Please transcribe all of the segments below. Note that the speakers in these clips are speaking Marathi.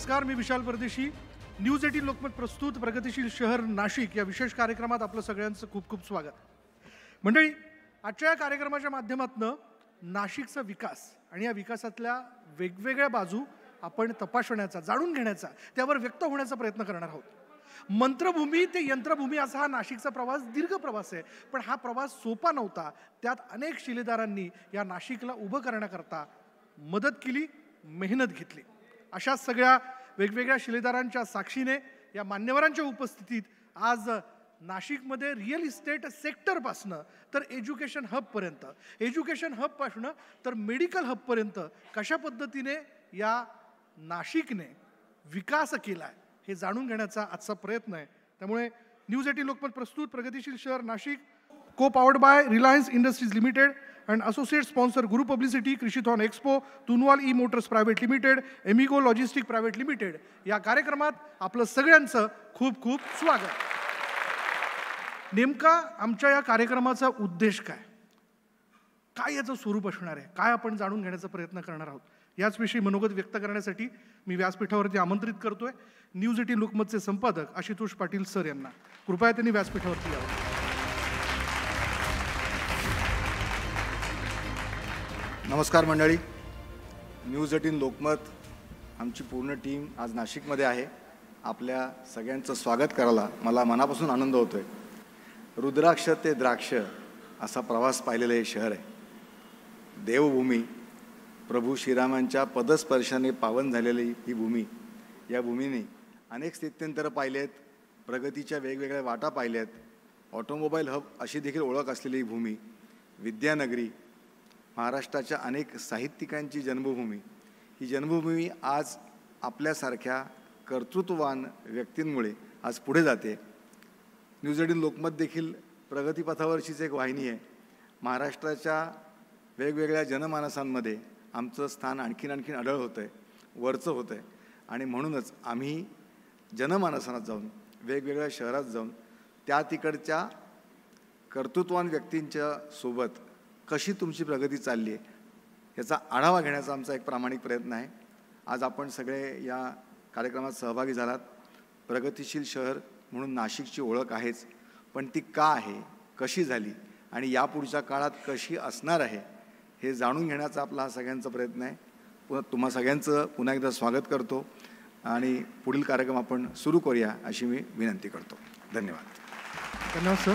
नमस्कार, मी विशाल परदेशी. न्यूज 18 लोकमत प्रस्तुत प्रगतिशील शहर नाशिक या विशेष कार्यक्रमात आपलं सगळ्यांचं खूप खूप स्वागत. मंडळी, आजच्या या कार्यक्रमाच्या माध्यमातून नाशिकचा विकास आणि या विकासातल्या वेगवेगळ्या बाजू आपण तपासण्याचा, जाणून घेण्याचा, त्यावर व्यक्त होण्याचा प्रयत्न करणार आहोत. मंत्रभूमी ते यंत्रभूमी असा हा नाशिकचा प्रवास दीर्घ प्रवास आहे, पण हा प्रवास सोपा नव्हता. त्यात अनेक शिलेदारांनी या नाशिकला उभं करण्याकरता मदत केली, मेहनत घेतली. अशा सगळ्या वेगवेगळ्या शिलेदारांच्या साक्षीने या मान्यवरांच्या उपस्थितीत आज नाशिकमध्ये रिअल इस्टेट सेक्टरपासनं तर एज्युकेशन हबपासनं तर मेडिकल हबपर्यंत कशा पद्धतीने या नाशिकने विकास केला आहे हे जाणून घेण्याचा आजचा प्रयत्न आहे. त्यामुळे न्यूज 18 लोकमत प्रस्तुत प्रगतिशील शहर Nashik, co powered by Reliance Industries limited and associate sponsor Guru Publicity, Krishithon Expo, Tunwal E-Motors Private Limited, Emigo Logistic Private Limited या कार्यक्रमात आपलं सगळ्यांचं खूप खूप स्वागत. नेमका आमच्या या कार्यक्रमाचा उद्देश काय याचं स्वरूप असणार आहे, काय आपण जाणून घेण्याचा प्रयत्न करणार आहोत, याचविषयी मनोगत व्यक्त करण्यासाठी मी व्यासपीठावरती आमंत्रित करतोय न्यूज 18 लोकमतचे संपादक आशुतोष पाटील सर यांना. कृपया त्यांनी व्यासपीठावरती यावं. नमस्कार मंडळी, न्यूज 18 लोकमत आमची पूर्ण टीम आज नाशिकमध्ये आहे. आपल्या सगळ्यांचं स्वागत करायला मला मनापासून आनंद होतो आहे. रुद्राक्ष ते द्राक्ष असा प्रवास पाहिलेलं हे शहर आहे. देवभूमी, प्रभू श्रीरामांच्या पदस्पर्शाने पावन झालेली ही भूमी. या भूमीने अनेक स्थित्यंतरं पाहिले आहेत, प्रगतीच्या वेगवेगळ्या वाटा पाहिल्या आहेत. ऑटोमोबाईल हब अशी देखील ओळख असलेली ही भूमी, विद्यानगरी, महाराष्ट्राच्या अनेक साहित्यिकांची जन्मभूमी. ही जन्मभूमी आज आपल्यासारख्या कर्तृत्ववान व्यक्तींमुळे आज पुढे जाते. न्यूज 18 लोकमत देखील प्रगतीपथावरचीच एक वाहिनी आहे. महाराष्ट्राच्या वेगवेगळ्या जनमानसांमध्ये आमचं स्थान आणखीन अढळ होतं आहे, वरचं होतं आहे. आणि म्हणूनच आम्ही जनमानसात जाऊन, वेगवेगळ्या शहरात जाऊन त्या तिकडच्या कर्तृत्ववान व्यक्तींच्या सोबत कशी तुमची प्रगती चालली आहे याचा आढावा घेण्याचा आमचा एक प्रामाणिक प्रयत्न आहे. आज आपण सगळे या कार्यक्रमात सहभागी झालात. प्रगतिशील शहर म्हणून नाशिकची ओळख आहेच, पण ती का आहे, कशी झाली आणि यापुढच्या काळात कशी असणार आहे हे जाणून घेण्याचा आपला हा सगळ्यांचा प्रयत्न आहे. तुम्हा सगळ्यांचं पुन्हा एकदा स्वागत करतो आणि पुढील कार्यक्रम आपण सुरू करूया अशी मी विनंती करतो. धन्यवाद. धन्यवाद सर.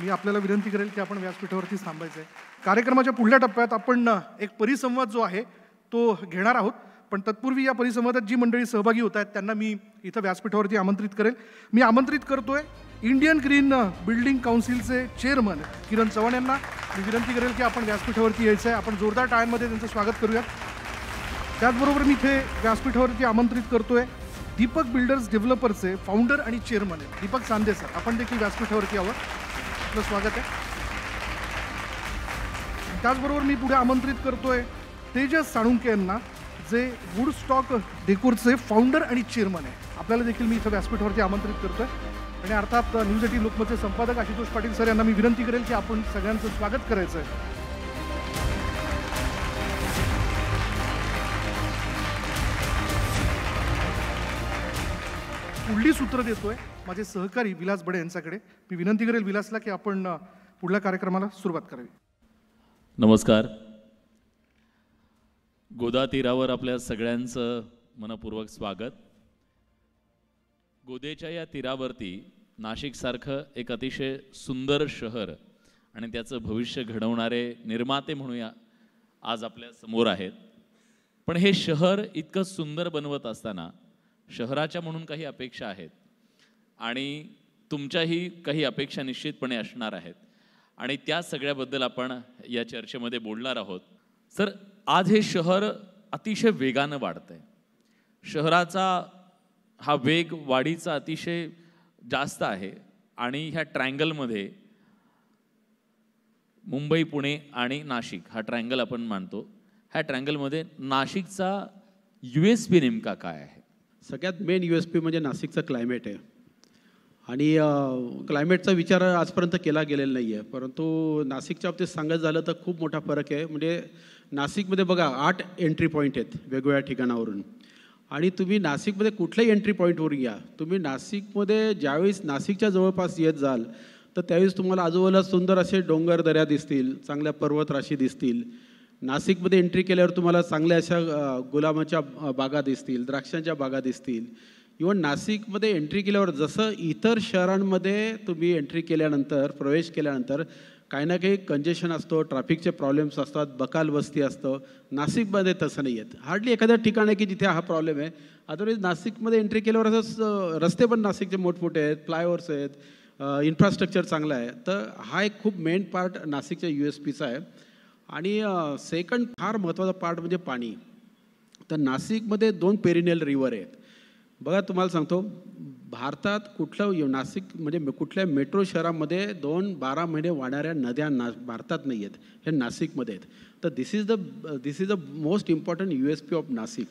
मी आपल्याला विनंती करेल की आपण व्यासपीठावरती थांबायचं आहे. कार्यक्रमाच्या पुढल्या टप्प्यात आपण एक परिसंवाद जो आहे तो घेणार आहोत, पण तत्पूर्वी या परिसंवादात जी मंडळी सहभागी होत आहेत त्यांना मी इथं व्यासपीठावरती आमंत्रित करेल. मी आमंत्रित करतोय इंडियन ग्रीन बिल्डिंग काउन्सिलचे चेअरमन किरण चव्हाण यांना. मी विनंती करेल की आपण व्यासपीठावरती यायचं आहे. आपण जोरदार टाळ्यांमध्ये त्यांचं स्वागत करूयात. त्याचबरोबर मी इथे व्यासपीठावरती आमंत्रित करतोय दीपक बिल्डर्स डेव्हलपर्सचे फाउंडर आणि चेअरमन आहे दीपक चांदे सर. आपण देखील व्यासपीठावरती यावं, आपलं स्वागत आहे. त्याचबरोबर मी पुढे आमंत्रित करतोय तेजस साळुंके यांना, जे वुडस्टॉक डेकोरचे फाउंडर आणि चेअरमन आहे. आपल्याला देखील मी इथं व्यासपीठावरती आमंत्रित करतोय. आणि अर्थात न्यूज 18 लोकमतचे संपादक आशुतोष पाटील सर यांना मी विनंती करेल की आपण सगळ्यांचं स्वागत करायचं आहे. पुढली सूत्र देतोय माझे सहकारी विलास बडे यांच्याकडे. मी विनंती करेल विलासला की आपण पुढल्या कार्यक्रमाला सुरुवात करावी. नमस्कार. गोदा तीरावर आपल्या सगळ्यांचं मनपूर्वक स्वागत. गोदेच्या या तीरावरती नाशिकसारखं एक अतिशय सुंदर शहर आणि त्याचं भविष्य घडवणारे निर्माते म्हणूया आज आपल्या समोर आहेत. पण हे शहर इतकं सुंदर बनवत असताना शहराच्या म्हणून काही अपेक्षा आहेत आणि तुमच्याही काही अपेक्षा निश्चितपणे असणार आहेत आणि त्या सगळ्याबद्दल आपण या चर्चेमध्ये बोलणार आहोत. सर, आज हे शहर अतिशय वेगानं वाढतंय. शहराचा हा वेग वाढीचा अतिशय जास्त आहे आणि ह्या ट्रायंगलमध्ये मुंबई, पुणे आणि नाशिक हा ट्रायंगल आपण मानतो. ह्या ट्रायंगलमध्ये नाशिकचा USP नेमका काय आहे? सगळ्यात मेन USP म्हणजे नाशिकचं क्लायमेट आहे. आणि क्लायमेटचा विचार आजपर्यंत केला गेलेला नाही आहे, परंतु नाशिकच्या बाबतीत सांगायचं झालं तर खूप मोठा फरक आहे. म्हणजे नाशिकमध्ये बघा 8 एंट्री पॉईंट आहेत वेगवेगळ्या ठिकाणावरून आणि तुम्ही नाशिकमध्ये कुठल्याही एंट्री पॉईंटवर या, तुम्ही नाशिकमध्ये ज्यावेळेस नाशिकच्या जवळपास येत जाल तर त्यावेळेस तुम्हाला आजूबाजूला सुंदर असे डोंगर दऱ्या दिसतील, चांगल्या पर्वतराशी दिसतील. नाशिकमध्ये एंट्री केल्यावर तुम्हाला चांगल्या अशा गुलाबाच्या बागा दिसतील, द्राक्षांच्या बागा दिसतील. इव्हन नाशिकमध्ये एंट्री केल्यावर जसं इतर शहरांमध्ये तुम्ही एंट्री केल्यानंतर, प्रवेश केल्यानंतर काही ना काही कंजेशन असतो, ट्रॅफिकचे प्रॉब्लेम्स असतात, बकाल वस्ती असतं. नाशिकमध्ये तसं नाही आहेत. हार्डली एखाद्या ठिकाण आहे की जिथे हा प्रॉब्लेम आहे. अदरवाईज नाशिकमध्ये एंट्री केल्यावर असंच रस्ते पण नाशिकचे मोठमोठे आहेत, फ्लायओव्हर्स आहेत, इन्फ्रास्ट्रक्चर चांगलं आहे. तर हा एक खूप मेन पार्ट नाशिकच्या USPचा आहे. आणि सेकंड फार महत्त्वाचा पार्ट म्हणजे पाणी. तर नाशिकमध्ये 2 पेरिनियल रिव्हर आहेत. बघा तुम्हाला सांगतो, भारतात कुठलं नाशिक म्हणजे कुठल्या मेट्रो शहरामध्ये 12 महिने वाहणाऱ्या नद्या भारतात नाही आहेत, हे नाशिकमध्ये आहेत. तर this is the most important USP of Nashik.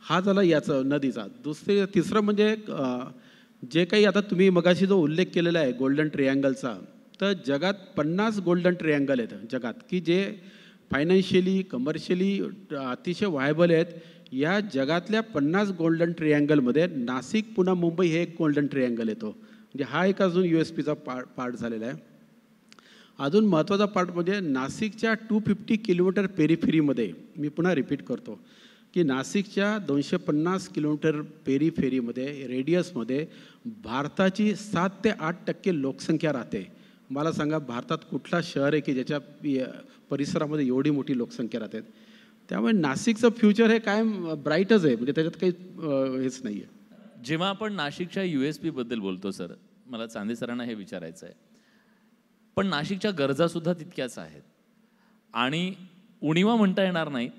हा झाला याचं नदीचा. तिसरं म्हणजे जे काही आता तुम्ही मगाशी जो उल्लेख केलेला आहे गोल्डन ट्रिअँगलचा, तर जगात 50 गोल्डन ट्रिअँगल आहेत जगात की जे फायनान्शियली कमर्शियली अतिशय व्हायबल आहेत. या जगातल्या 50 गोल्डन ट्रिअँगलमध्ये नाशिक, पुणे, मुंबई हे एक गोल्डन ट्रिअँगल येतो. म्हणजे हा एक अजून USPचा पार्ट झालेला आहे. अजून महत्त्वाचा पार्ट म्हणजे नाशिकच्या 250 किलोमीटर पेरिफेरीमध्ये, मी पुन्हा रिपीट करतो की नाशिकच्या 250 किलोमीटर पेरिफेरीमध्ये, रेडियसमध्ये भारताची 7 ते 8% लोकसंख्या राहते. मला सांगा भारतात कुठला शहर आहे की ज्याच्या परिसरामध्ये एवढी मोठी लोकसंख्या राहते? त्यामुळे नाशिकचं फ्युचर हे कायम ब्राईटच आहे, म्हणजे त्याच्यात काही हेच नाही आहे. जेव्हा आपण नाशिकच्या USP बद्दल बोलतो सर, मला चांदे सरांना हे विचारायचं आहे, पण नाशिकच्या गरजासुद्धा तितक्याच आहेत आणि उणिवा म्हणता येणार नाही,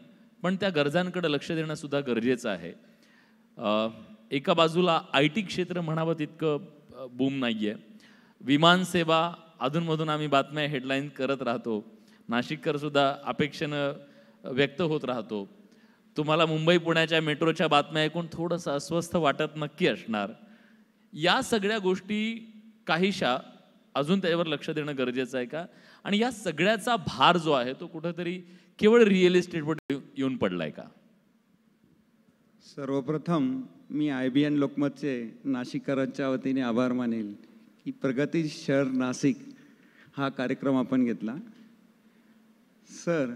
पण त्या गरजांकडे लक्ष देणं सुद्धा गरजेचं आहे. एका बाजूला IT क्षेत्र म्हणावं तितकं बूम नाही आहे. विमानसेवा अधूनमधून आम्ही बातम्या हेडलाईन करत राहतो, नाशिककर सुद्धा अपेक्षेनं व्यक्त होत राहतो. तुम्हाला मुंबई पुण्याच्या मेट्रोच्या बातम्या ऐकून थोडंसं अस्वस्थ वाटत नक्की असणार. या सगळ्या गोष्टी काहीशा अजून त्यावर लक्ष देणं गरजेचं आहे का? आणि या सगळ्याचा भार जो आहे तो कुठंतरी केवळ रिअल इस्टेटवर येऊन पडलाय का? सर्वप्रथम मी IBN लोकमतचे नाशिककरांच्या वतीने आभार मानेल की प्रगती शहर नाशिक हा कार्यक्रम आपण घेतला. सर,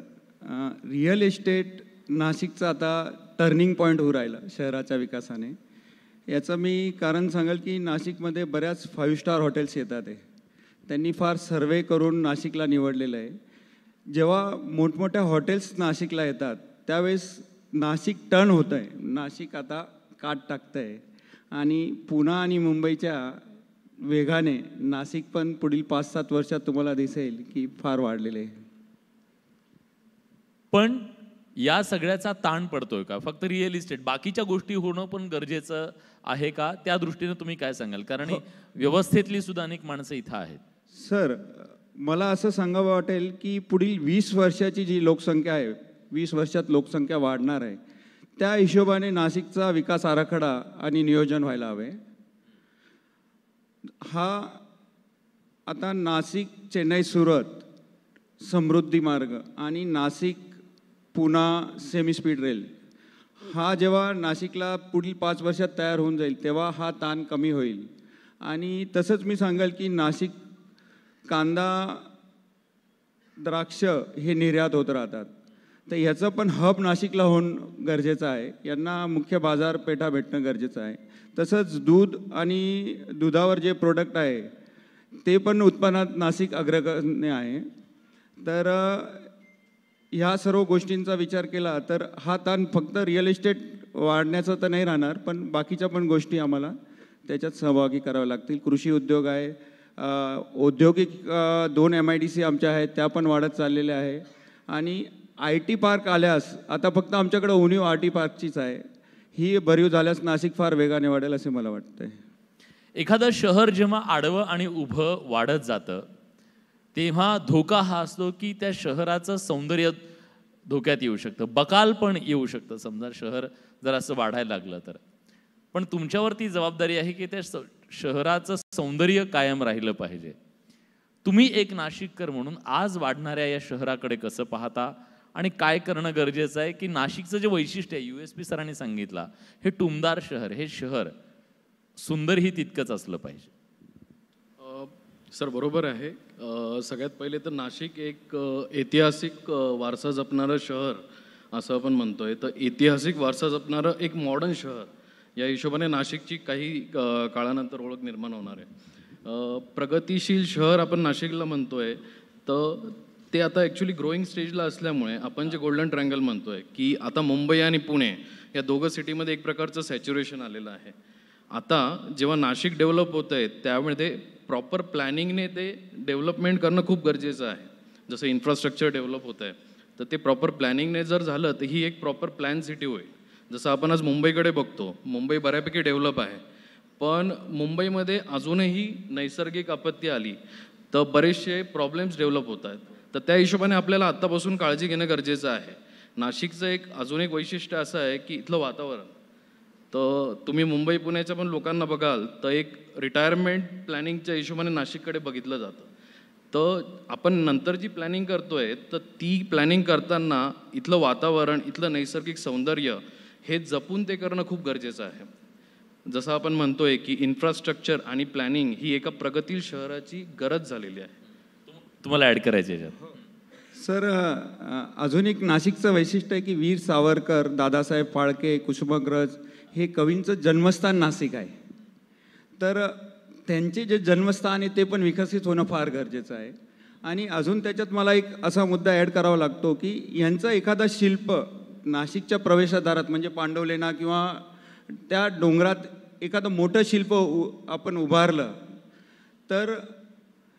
रिअल इस्टेट नाशिकचा आता टर्निंग पॉईंट होऊ राहिला शहराच्या विकासाने. याचं मी कारण सांगाल की नाशिकमध्ये बऱ्याच 5 स्टार हॉटेल्स येतात आहे. त्यांनी फार सर्वे करून नाशिकला निवडलेलं आहे. जेव्हा मोठमोठ्या हॉटेल्स नाशिकला येतात त्यावेळेस नाशिक टर्न होतं आहे. नाशिक आता काट टाकतं आहे आणि पुणे आणि मुंबईच्या वेगाने नाशिक पण पुढील 5-7 वर्षात तुम्हाला दिसेल की फार वाढलेले आहे. पण या सगळ्याचा ताण पडतोय का? फक्त रिअल इस्टेट, बाकीच्या गोष्टी होणं पण गरजेचं आहे का? त्या दृष्टीने तुम्ही काय सांगाल? कारण व्यवस्थेतली सुद्धा अनेक माणसं इथं आहेत. सर, मला असं सांगावं वाटेल की पुढील 20 वर्षाची जी लोकसंख्या आहे, 20 वर्षात लोकसंख्या वाढणार आहे, त्या हिशोबाने नाशिकचा विकास आराखडा आणि नियोजन व्हायला हवे. हा आता नाशिक चेन्नई सुरत समृद्धी मार्ग आणि Nashik Pune semi speed rail हा जेव्हा नाशिकला पुढील 5 वर्षात तयार होऊन जाईल तेव्हा हा ताण कमी होईल. आणि तसंच मी सांगाल की नाशिक कांदा, द्राक्ष हे निर्यात होत राहतात, तर ह्याचं पण हब नाशिकला होणं गरजेचं आहे. यांना मुख्य बाजारपेठा भेटणं गरजेचं आहे. तसंच दूध आणि दुधावर जे प्रोडक्ट आहे ते पण उत्पन्नात नाशिक अग्रगण्य आहे. तर ह्या सर्व गोष्टींचा विचार केला तर हा ताण फक्त रिअल इस्टेट वाढण्याचं तर नाही राहणार, पण बाकीच्या पण गोष्टी आम्हाला त्याच्यात सहभागी कराव्या लागतील. कृषी उद्योग आहे, औद्योगिक 2 MIDC आमच्या आहेत त्या पण वाढत चाललेल्या आहे. आणि IT पार्क आल्यास आता फक्त आमच्याकडे उणीव RT पार्कचीच आहे, ही भरीव झाल्यास नाशिक फार वेगाने वाढेल असे मला वाटतंय. एखादं शहर जेव्हा आडवं आणि उभं वाढत जातं तेव्हा धोका हा असतो की त्या शहराचं सौंदर्य धोक्यात येऊ शकतं, बकाल पण येऊ शकतं. समजा शहर जर असं वाढायला लागलं तर, पण तुमच्यावरती जबाबदारी आहे की त्या शहराचं सौंदर्य कायम राहिलं पाहिजे. तुम्ही एक नाशिककर म्हणून आज वाढणाऱ्या या शहराकडे कसं पाहता आणि काय करणं गरजेचं आहे, की नाशिकचं जे वैशिष्ट्य आहे, USP सरांनी सांगितलं, हे टुमदार शहर, हे शहर सुंदरही तितकंच असलं पाहिजे. सर बरोबर आहे. सगळ्यात पहिले तर नाशिक एक ऐतिहासिक वारसा जपणारं शहर असं आपण म्हणतोय. तर ऐतिहासिक वारसा जपणारं एक मॉडर्न शहर या हिशोबाने नाशिकची काही काळानंतर ओळख निर्माण होणार आहे. प्रगतिशील शहर आपण नाशिकला म्हणतोय, तर ते आता ॲक्च्युली ग्रोईंग स्टेजला असल्यामुळे आपण जे गोल्डन ट्रायंगल म्हणतोय की आता मुंबई आणि पुणे या दोघं सिटीमध्ये एक प्रकारचं सॅच्युरेशन आलेलं आहे. आता जेव्हा नाशिक डेव्हलप होत आहे त्यामध्ये प्रॉपर प्लॅनिंगने ते डेव्हलपमेंट करणं खूप गरजेचं आहे. जसं इन्फ्रास्ट्रक्चर डेव्हलप होत आहे तर ते प्रॉपर प्लॅनिंगने जर झालं तर ही एक प्रॉपर प्लॅन सिटी होईल. जसं आपण आज मुंबईकडे बघतो, मुंबई बऱ्यापैकी डेव्हलप आहे, पण मुंबईमध्ये अजूनही नैसर्गिक आपत्ती आली तर बरेचसे प्रॉब्लेम्स डेव्हलप होत आहेत. तर त्या हिशोबाने आपल्याला आत्तापासून काळजी घेणं गरजेचं आहे. नाशिकचं अजून एक वैशिष्ट्य असं आहे की इथलं वातावरण, तर तुम्ही मुंबई पुण्याच्या पण लोकांना बघाल तर एक रिटायरमेंट प्लॅनिंगच्या हिशोबाने नाशिककडे बघितलं जातं. तर आपण नंतर जी प्लॅनिंग करतोय तर ती प्लॅनिंग करताना इथलं वातावरण, इथलं नैसर्गिक सौंदर्य हे जपून ते करणं खूप गरजेचं आहे. जसं आपण म्हणतोय की इन्फ्रास्ट्रक्चर आणि प्लॅनिंग ही एका प्रगतील शहराची गरज झालेली आहे. तुम्हाला ॲड करायचे याच्यात? सर, अजून एक नाशिकचं वैशिष्ट्य आहे की वीर सावरकर, दादासाहेब फाळके, कुसुमाग्रज हे कवींचं जन्मस्थान नाशिक आहे. तर त्यांचे जे जन्मस्थान आहे ते पण विकसित होणं फार गरजेचं आहे. आणि अजून त्याच्यात मला एक असा मुद्दा ॲड करावा लागतो की यांचं एखादा शिल्प नाशिकच्या प्रवेशद्वारात म्हणजे पांडवलेणा किंवा त्या डोंगरात एखादं मोठं शिल्प आपण उभारलं तर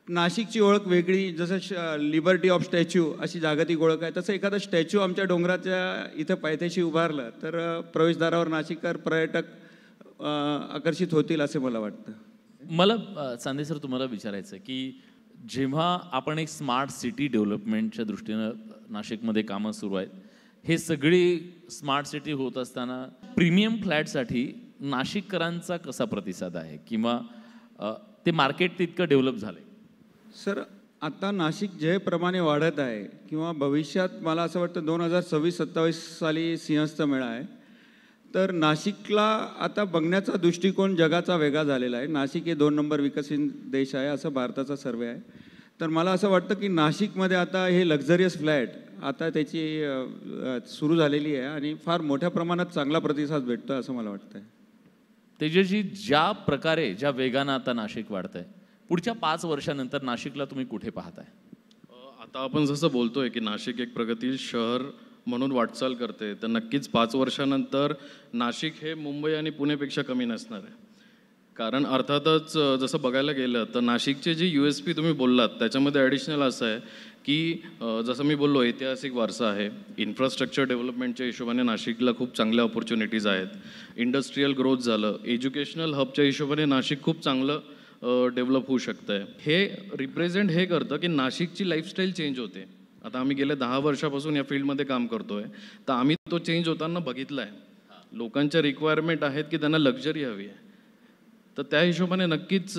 नाशिकची ओळख वेगळी. जसं लिबर्टी ऑफ स्टॅच्यू अशी जागतिक ओळख आहे, तसं एखादं स्टॅच्यू आमच्या डोंगराच्या इथं पायथ्याशी उभारलं तर प्रवेशद्वारावर नाशिककर पर्यटक आकर्षित होतील असे मला वाटतं. मला चांदे सर तुम्हाला विचारायचं की जेव्हा आपण एक स्मार्ट सिटी डेव्हलपमेंटच्या दृष्टीनं नाशिकमध्ये कामं सुरू आहेत, हे सगळी स्मार्ट सिटी होत असताना प्रीमियम फ्लॅटसाठी नाशिककरांचा कसा प्रतिसाद आहे किंवा ते मार्केट तितकं डेव्हलप झालं आहे? सर, आता नाशिक ज्याप्रमाणे वाढत आहे किंवा भविष्यात मला असं वाटतं 2026-27 साली सिंहस्थ मेळा आहे, तर नाशिकला आता बघण्याचा दृष्टिकोन जगाचा वेगळा झालेला आहे. नाशिक हे 2 नंबर विकसित देश आहे असं भारताचा सर्वे आहे. तर मला असं वाटतं की नाशिकमध्ये आता हे लक्झरियस फ्लॅट आता त्याची सुरू झालेली आहे आणि फार मोठ्या प्रमाणात चांगला प्रतिसाद भेटतो असं मला वाटतं आहे. तेजस्वी, ज्या प्रकारे ज्या वेगानं आता नाशिक वाढत आहे, पुढच्या 5 वर्षानंतर नाशिकला तुम्ही कुठे पाहताय? आता आपण जसं बोलतोय की नाशिक एक प्रगतील शहर म्हणून वाटचाल करते, तर नक्कीच 5 वर्षानंतर नाशिक हे मुंबई आणि पुणेपेक्षा कमी नसणार आहे. कारण अर्थातच जसं बघायला गेलं तर नाशिकचे जे USP तुम्ही बोललात त्याच्यामध्ये ॲडिशनल असं आहे की जसं मी बोललो ऐतिहासिक वारसा आहे, इन्फ्रास्ट्रक्चर डेव्हलपमेंटच्या हिशोबाने नाशिकला खूप चांगल्या ऑपॉर्च्युनिटीज आहेत, इंडस्ट्रीयल ग्रोथ झालं, एज्युकेशनल हबच्या हिशोबाने नाशिक खूप चांगलं डेव्हलप होऊ शकतं आहे. हे रिप्रेझेंट हे करतं की नाशिकची लाईफस्टाईल चेंज होते. आता आम्ही गेल्या 10 वर्षापासून या फील्डमध्ये काम करतोय, तर आम्ही तो चेंज होताना बघितला आहे. लोकांच्या रिक्वायरमेंट आहेत की त्यांना लक्झरी हवी आहे, तर त्या हिशोबाने नक्कीच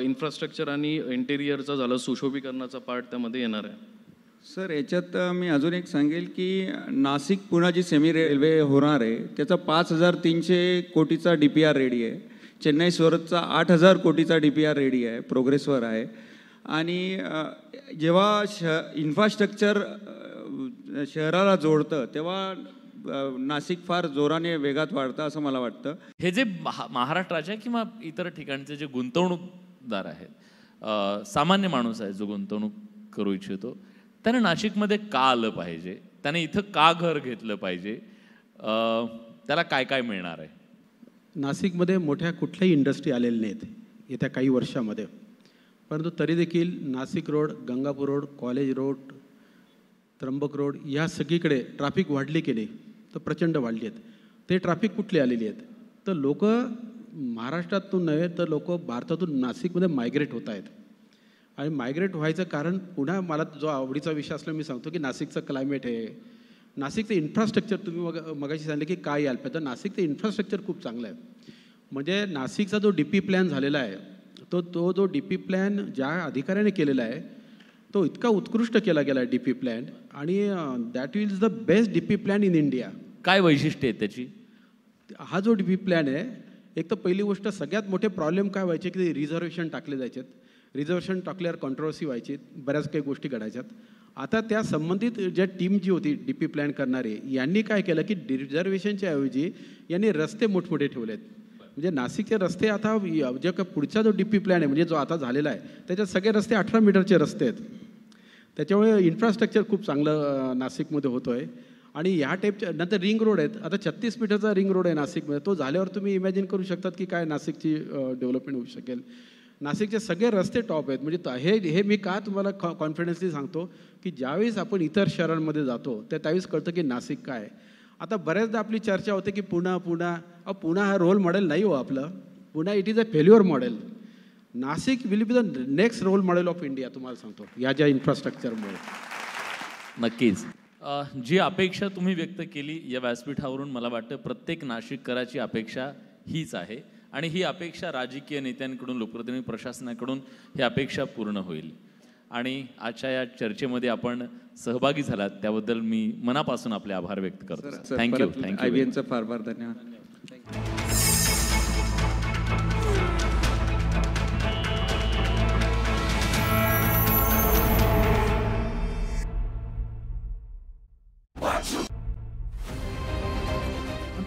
इन्फ्रास्ट्रक्चर आणि इंटेरियरचा झालं सुशोभीकरणाचा पार्ट त्यामध्ये येणार आहे. सर, याच्यात मी अजून एक सांगेल की Nashik Pune G semi railway होणार आहे त्याचा 5,300 कोटीचा DPR रेडी आहे. चेन्नई सुरतचा 8,000 कोटीचा DPR रेडी आहे, प्रोग्रेसवर आहे. आणि जेव्हा इन्फ्रास्ट्रक्चर शहराला जोडतं तेव्हा नाशिक फार जोराने वेगात वाढतं असं मला वाटतं. हे जे महाराष्ट्राच्या किंवा इतर ठिकाणचे जे गुंतवणूकदार आहेत, सामान्य माणूस आहे जो गुंतवणूक करू इच्छितो, त्याने नाशिकमध्ये का आलं पाहिजे, त्याने इथं का घर घेतलं पाहिजे, त्याला काय काय मिळणार आहे? नाशिकमध्ये मोठ्या कुठल्याही इंडस्ट्री आलेल्या नाहीत येत्या काही वर्षामध्ये, परंतु तरी देखील Nashik road, Gangapur road, college road, Trimbak road या सगळीकडे ट्रॅफिक वाढली की नाही तर प्रचंड वाढली आहेत. ते ट्रॅफिक कुठली आलेली आहेत तर लोक महाराष्ट्रातून नव्हे तर लोक भारतातून नाशिकमध्ये मायग्रेट होत आहेत. आणि मायग्रेट व्हायचं कारण पुन्हा मला जो आवडीचा विषय असला मी सांगतो की नाशिकचं क्लायमेट आहे, नाशिकचं इन्फ्रास्ट्रक्चर. तुम्ही मगाशी सांगितलं की काय यायला पाहिजे, तर नाशिकचं इन्फ्रास्ट्रक्चर खूप चांगलं आहे. म्हणजे नाशिकचा जो DP प्लॅन झालेला आहे तो जो DP प्लॅन ज्या अधिकाऱ्याने केलेला आहे तो इतका उत्कृष्ट केला गेला डी पी प्लॅन आणि that is the best D P plan in India. काय वैशिष्ट्य आहे त्याची? हा जो डी पी प्लॅन आहे, एक तर पहिली गोष्ट सगळ्यात मोठे प्रॉब्लेम काय व्हायचे की रिझर्वेशन टाकले जायचे. रिझर्वेशन टाकल्यावर कॉन्ट्रोवर्सी व्हायची, बऱ्याच काही गोष्टी घडायच्यात. आता त्या संबंधित ज्या टीम जी होती डी पी प्लॅन करणारी, यांनी काय केलं की रिझर्वेशनच्या ऐवजी यांनी रस्ते मोठमोठे ठेवलेत. म्हणजे नाशिकचे रस्ते आता जे पुढचा जो डी पी प्लॅन आहे म्हणजे जो आता झालेला आहे, त्याच्यात सगळे रस्ते 18 मीटरचे रस्ते आहेत. त्याच्यामुळे इन्फ्रास्ट्रक्चर खूप चांगलं नाशिकमध्ये होतो आहे. आणि ह्या टाईपच्या नंतर रिंग रोड आहेत. आता 36 मीटरचा रिंग रोड आहे नाशिकमध्ये. तो झाल्यावर तुम्ही इमॅजिन करू शकतात की काय नाशिकची डेव्हलपमेंट होऊ शकेल. नाशिकचे सगळे रस्ते टॉप आहेत. म्हणजे हे मी का तुम्हाला कॉन्फिडन्सली सांगतो की ज्यावेळेस आपण इतर शहरांमध्ये जातो त्यावेळेस कळतं की नाशिक काय आहे. आता बऱ्याचदा आपली चर्चा होते की पुणा हा रोल मॉडेल नाही हो आपलं. Pune it is a failure model. Nashik will be the next role model of India, तुम्हाला सांगतो, या ज्या इन्फ्रास्ट्रक्चरमुळे. नक्कीच. जी अपेक्षा तुम्ही व्यक्त केली या व्यासपीठावरून, मला वाटतं प्रत्येक नाशिककराची अपेक्षा हीच आहे. आणि ही अपेक्षा राजकीय नेत्यांकडून, लोकप्रतिनिधी प्रशासनाकडून ही अपेक्षा पूर्ण होईल. आणि आजच्या या चर्चेमध्ये आपण सहभागी झालात त्याबद्दल मी मनापासून आपले आभार व्यक्त करतो. थँक्यू. IBNचा फार फार धन्यवाद.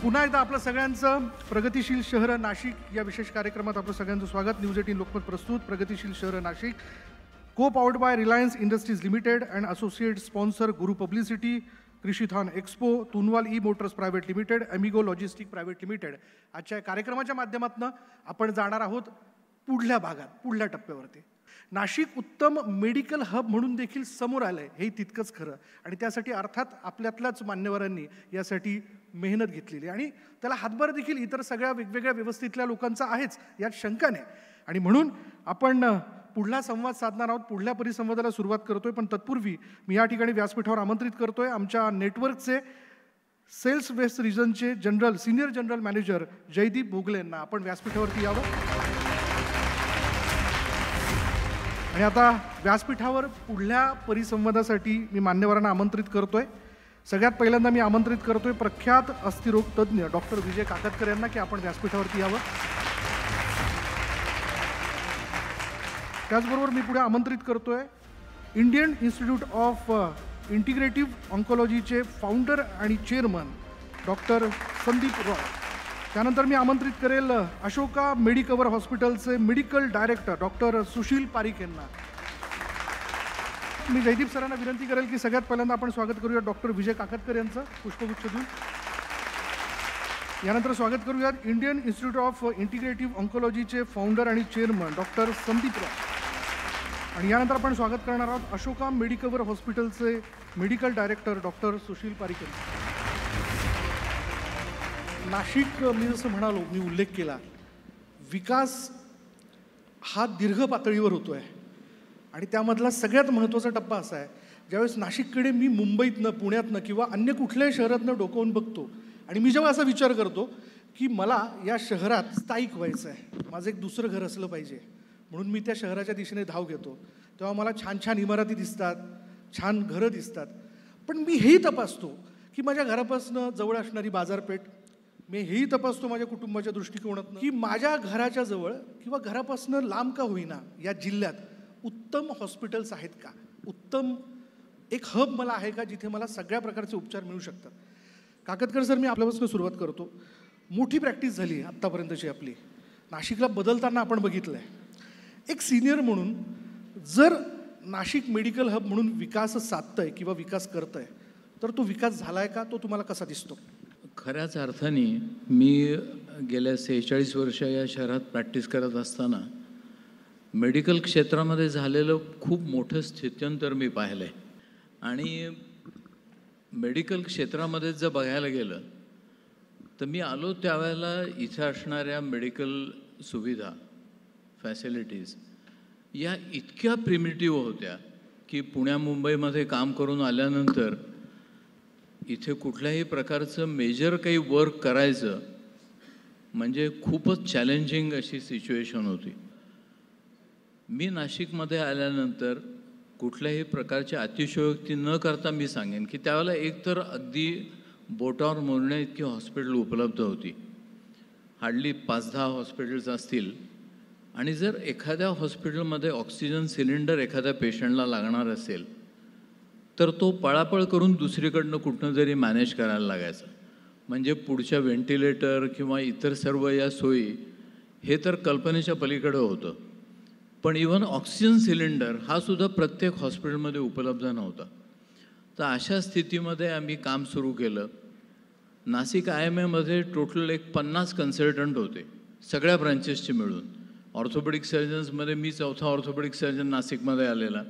पुन्हा एकदा आपलं सगळ्यांचं प्रगतिशील शहर नाशिक या विशेष कार्यक्रमात आपलं सगळ्यांचं स्वागत. न्यूज 18 लोकमत प्रस्तुत प्रगतिशील शहर Nashik, co powered by Reliance Industries Limited and associate sponsor Guru publicity, Krishithon expo, Tunwal E Motors private limited, Amigo logistic private limited. आजच्या कार्यक्रमाच्या माध्यमातून आपण जाणार आहोत पुढल्या भागात, पुढल्या टप्प्यावरती. नाशिक उत्तम मेडिकल हब म्हणून देखील समोर आलं आहे, हे तितकंच खरं. आणि त्यासाठी अर्थात आपल्यातल्याच मान्यवरांनी यासाठी मेहनत घेतलेली आणि त्याला हातभार देखील इतर सगळ्या वेगवेगळ्या व्यवस्थेतल्या लोकांचा आहेच, यात शंका नाही. आणि म्हणून आपण पुढला संवाद साधणार आहोत, पुढल्या परिसंवादाला सुरुवात करतोय. पण तत्पूर्वी मी या ठिकाणी व्यासपीठावर आमंत्रित करतोय आमच्या नेटवर्कचे सेल्स वेस्ट रिजनचे senior general manager Jaydeep Bhogle यांना. आपण व्यासपीठावरती यावं. आणि आता व्यासपीठावर पुढल्या परिसंवादासाठी मी मान्यवरांना आमंत्रित करतोय. सगळ्यात पहिल्यांदा मी आमंत्रित करतोय प्रख्यात अस्थिरोग तज्ज्ञ डॉक्टर विजय काकतकर यांना की आपण व्यासपीठावरती यावं. त्याचबरोबर मी पुढे आमंत्रित करतोय इंडियन इन्स्टिट्यूट ऑफ इंटिग्रेटिव्ह ऑन्कॉलॉजीचे फाउंडर आणि चेअरमन डॉक्टर संदीप रॉय. त्यानंतर मी आमंत्रित करेल अशोका मेडिकवर हॉस्पिटलचे medical director doctor Sushil Parikh यांना. मी जयदीप सरांना विनंती करेल की सगळ्यात पहिल्यांदा आपण स्वागत करूया डॉक्टर विजय काकतकर यांचं पुष्पगुच्छ देऊन. यानंतर स्वागत करूयात इंडियन इन्स्टिट्यूट ऑफ इंटिग्रेटिव्ह ऑन्कॉलॉजीचे फाउंडर आणि चेअरमन डॉक्टर संदीप रॉय. आणि यानंतर आपण स्वागत करणार आहोत अशोका मेडिकवर हॉस्पिटलचे medical director doctor Sushil Parikh यांचं. नाशिक, मी जसं म्हणालो, मी उल्लेख केला, विकास हा दीर्घ पातळीवर होतो आहे. आणि त्यामधला सगळ्यात महत्त्वाचा टप्पा असा आहे, ज्यावेळेस नाशिककडे मी मुंबईतनं, पुण्यातनं किंवा अन्य कुठल्याही शहरातनं डोकावून बघतो आणि मी जेव्हा असा विचार करतो की मला या शहरात स्थायिक व्हायचं आहे, माझं एक दुसरं घर असलं पाहिजे, म्हणून मी त्या शहराच्या दिशेने धाव घेतो, तेव्हा मला छान छान इमारती दिसतात, छान घरं दिसतात. पण मी हेही तपासतो की माझ्या घरापासून जवळ असणारी बाजारपेठ, मी हेही तपासतो माझ्या कुटुंबाच्या दृष्टिकोनातून की माझ्या घराच्या जवळ किंवा घरापासून लांब का होईना या जिल्ह्यात उत्तम हॉस्पिटल्स आहेत का, उत्तम एक हब मला आहे का जिथे मला सगळ्या प्रकारचे उपचार मिळू शकतात. काकतकर सर, मी आपल्यापासून सुरुवात करतो. मोठी प्रॅक्टिस झाली आत्तापर्यंतची आपली, नाशिकला बदलताना आपण बघितलं आहे. एक सिनियर म्हणून जर नाशिक मेडिकल हब म्हणून विकास साधतंय किंवा विकास करतंय, तर तो विकास झाला आहे का, तो तुम्हाला कसा दिसतो? खऱ्याच अर्थाने मी गेल्या 46 वर्ष या शहरात प्रॅक्टिस करत असताना मेडिकल क्षेत्रामध्ये झालेलं खूप मोठं स्थित्यंतर मी पाहिलं आहे. आणि मेडिकल क्षेत्रामध्ये जर बघायला गेलं तर मी आलो त्यावेळेला इथं असणाऱ्या मेडिकल सुविधा, फॅसिलिटीज या इतक्या प्रिमिटिव्ह होत्या की पुण्या मुंबईमध्ये काम करून आल्यानंतर इथे कुठल्याही प्रकारचं मेजर काही वर्क करायचं म्हणजे खूपच चॅलेंजिंग अशी सिच्युएशन होती. मी नाशिकमध्ये आल्यानंतर कुठल्याही प्रकारची अतिशयोक्ती न करता मी सांगेन की त्यावेळेला एकतर अगदी बोटावर मोजण्या इतकी हॉस्पिटल उपलब्ध होती, हार्डली 5-10 हॉस्पिटल्स असतील. आणि जर एखाद्या हॉस्पिटलमध्ये ऑक्सिजन सिलेंडर एखाद्या पेशंटला लागणार असेल तर तो पळापळ करून दुसरीकडनं कुठनं तरी मॅनेज करायला लागायचा. म्हणजे पुढच्या व्हेंटिलेटर किंवा इतर सर्व या सोयी हे तर कल्पनेच्या पलीकडं होतं. पण इव्हन ऑक्सिजन सिलेंडर हा सुद्धा प्रत्येक हॉस्पिटलमध्ये उपलब्ध नव्हता. तर अशा स्थितीमध्ये आम्ही काम सुरू केलं. नाशिक IMAमध्ये टोटल एक 50 कन्सल्टंट होते सगळ्या ब्रांचेसचे मिळून. ऑर्थोपेडिक सर्जन्समध्ये मी 4था ऑर्थोपेडिक सर्जन नाशिकमध्ये आलेला.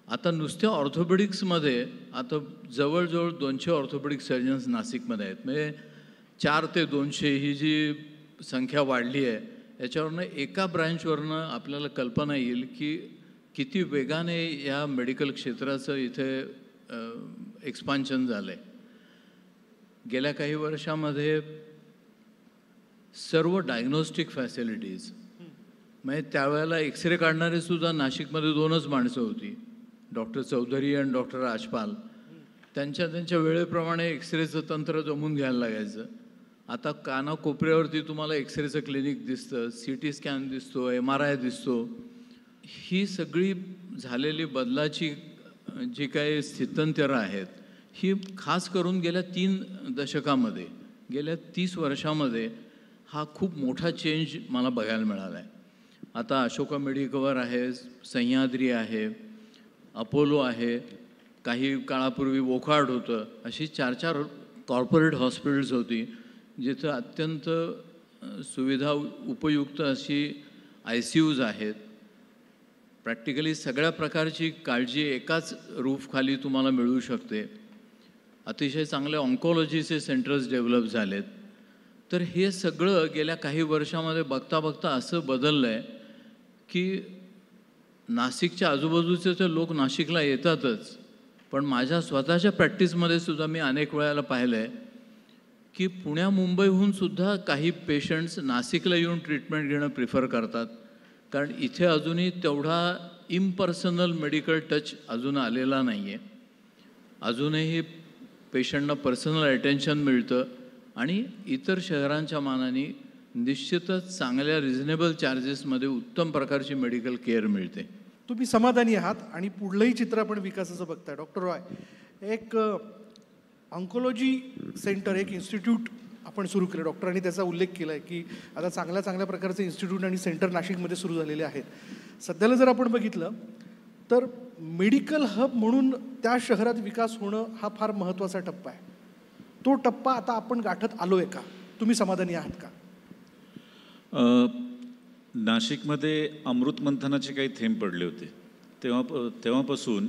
आता नुसत्या ऑर्थोपेडिक्समध्ये आता जवळजवळ 200 ऑर्थोपेडिक सर्जन्स नाशिकमध्ये आहेत. म्हणजे 4 ते 200 ही जी संख्या वाढली आहे याच्यावरनं एका ब्रँचवरनं आपल्याला कल्पना येईल की किती वेगाने या मेडिकल क्षेत्राचं इथे एक्सपान्शन झालं आहे. गेल्या काही वर्षामध्ये सर्व डायग्नोस्टिक फॅसिलिटीज, म्हणजे त्यावेळेला एक्सरे काढणारे सुद्धा नाशिकमध्ये 2च माणसं होती, डॉक्टर चौधरी आणि डॉक्टर राजपाल. त्यांच्या वेळेप्रमाणे एक्सरेचं तंत्र जमून घ्यायला लागायचं. आता कानाकोपऱ्यावरती तुम्हाला एक्सरेचं क्लिनिक दिसतं, CT स्कॅन दिसतो, MRI दिसतो. ही सगळी झालेली बदलाची जी काही स्थित्यंतरं आहेत ही खास करून गेल्या 3 दशकामध्ये, गेल्या 30 वर्षामध्ये हा खूप मोठा चेंज मला बघायला मिळाला आहे. आता अशोका मेडिकवर आहे, सह्याद्री आहे, अपोलो आहे, काही काळापूर्वी वोकार्ड होतं. अशी 4-4 कॉर्पोरेट हॉस्पिटल्स होती जिथं अत्यंत सुविधा उपयुक्त अशी ICUs आहेत. प्रॅक्टिकली सगळ्या प्रकारची काळजी एकाच रूफखाली तुम्हाला मिळू शकते. अतिशय चांगले ऑन्कॉलॉजीचे सेंटर्स डेव्हलप झालेत. तर हे सगळं गेल्या काही वर्षामध्ये बघता बघता असं बदललं आहे की नाशिकच्या आजूबाजूचे तर लोक नाशिकला येतातच, पण माझ्या स्वतःच्या प्रॅक्टिसमध्ये सुद्धा मी अनेक वेळेला पाहिलं आहे की पुण्या मुंबईहून सुद्धा काही पेशंट्स नाशिकला येऊन ट्रीटमेंट घेणं प्रिफर करतात. कारण इथे अजूनही तेवढा इम्पर्सनल मेडिकल टच अजून आलेला नाही आहे. अजूनही पेशंटना पर्सनल अटेन्शन मिळतं आणि इतर शहरांच्या मानाने निश्चितच चांगल्या रिझनेबल चार्जेसमध्ये उत्तम प्रकारची मेडिकल केअर मिळते. तुम्ही समाधानी आहात आणि पुढलंही चित्र आपण विकासाचं बघताय. डॉक्टर रॉय, एक ऑन्कोलॉजी सेंटर, एक इन्स्टिट्यूट आपण सुरू केलं. डॉक्टरांनी त्याचा उल्लेख केला आहे की आता चांगल्या प्रकारचे इन्स्टिट्यूट आणि सेंटर नाशिकमध्ये सुरू झालेले आहेत. सध्याला जर आपण बघितलं तर मेडिकल हब म्हणून त्या शहरात विकास होणं हा फार महत्त्वाचा टप्पा आहे. तो टप्पा आता आपण गाठत आलो आहे का? तुम्ही समाधानी आहात का? नाशिकमध्ये अमृत मंथनाचे काही थेंब पडले होते. तेव्हापासून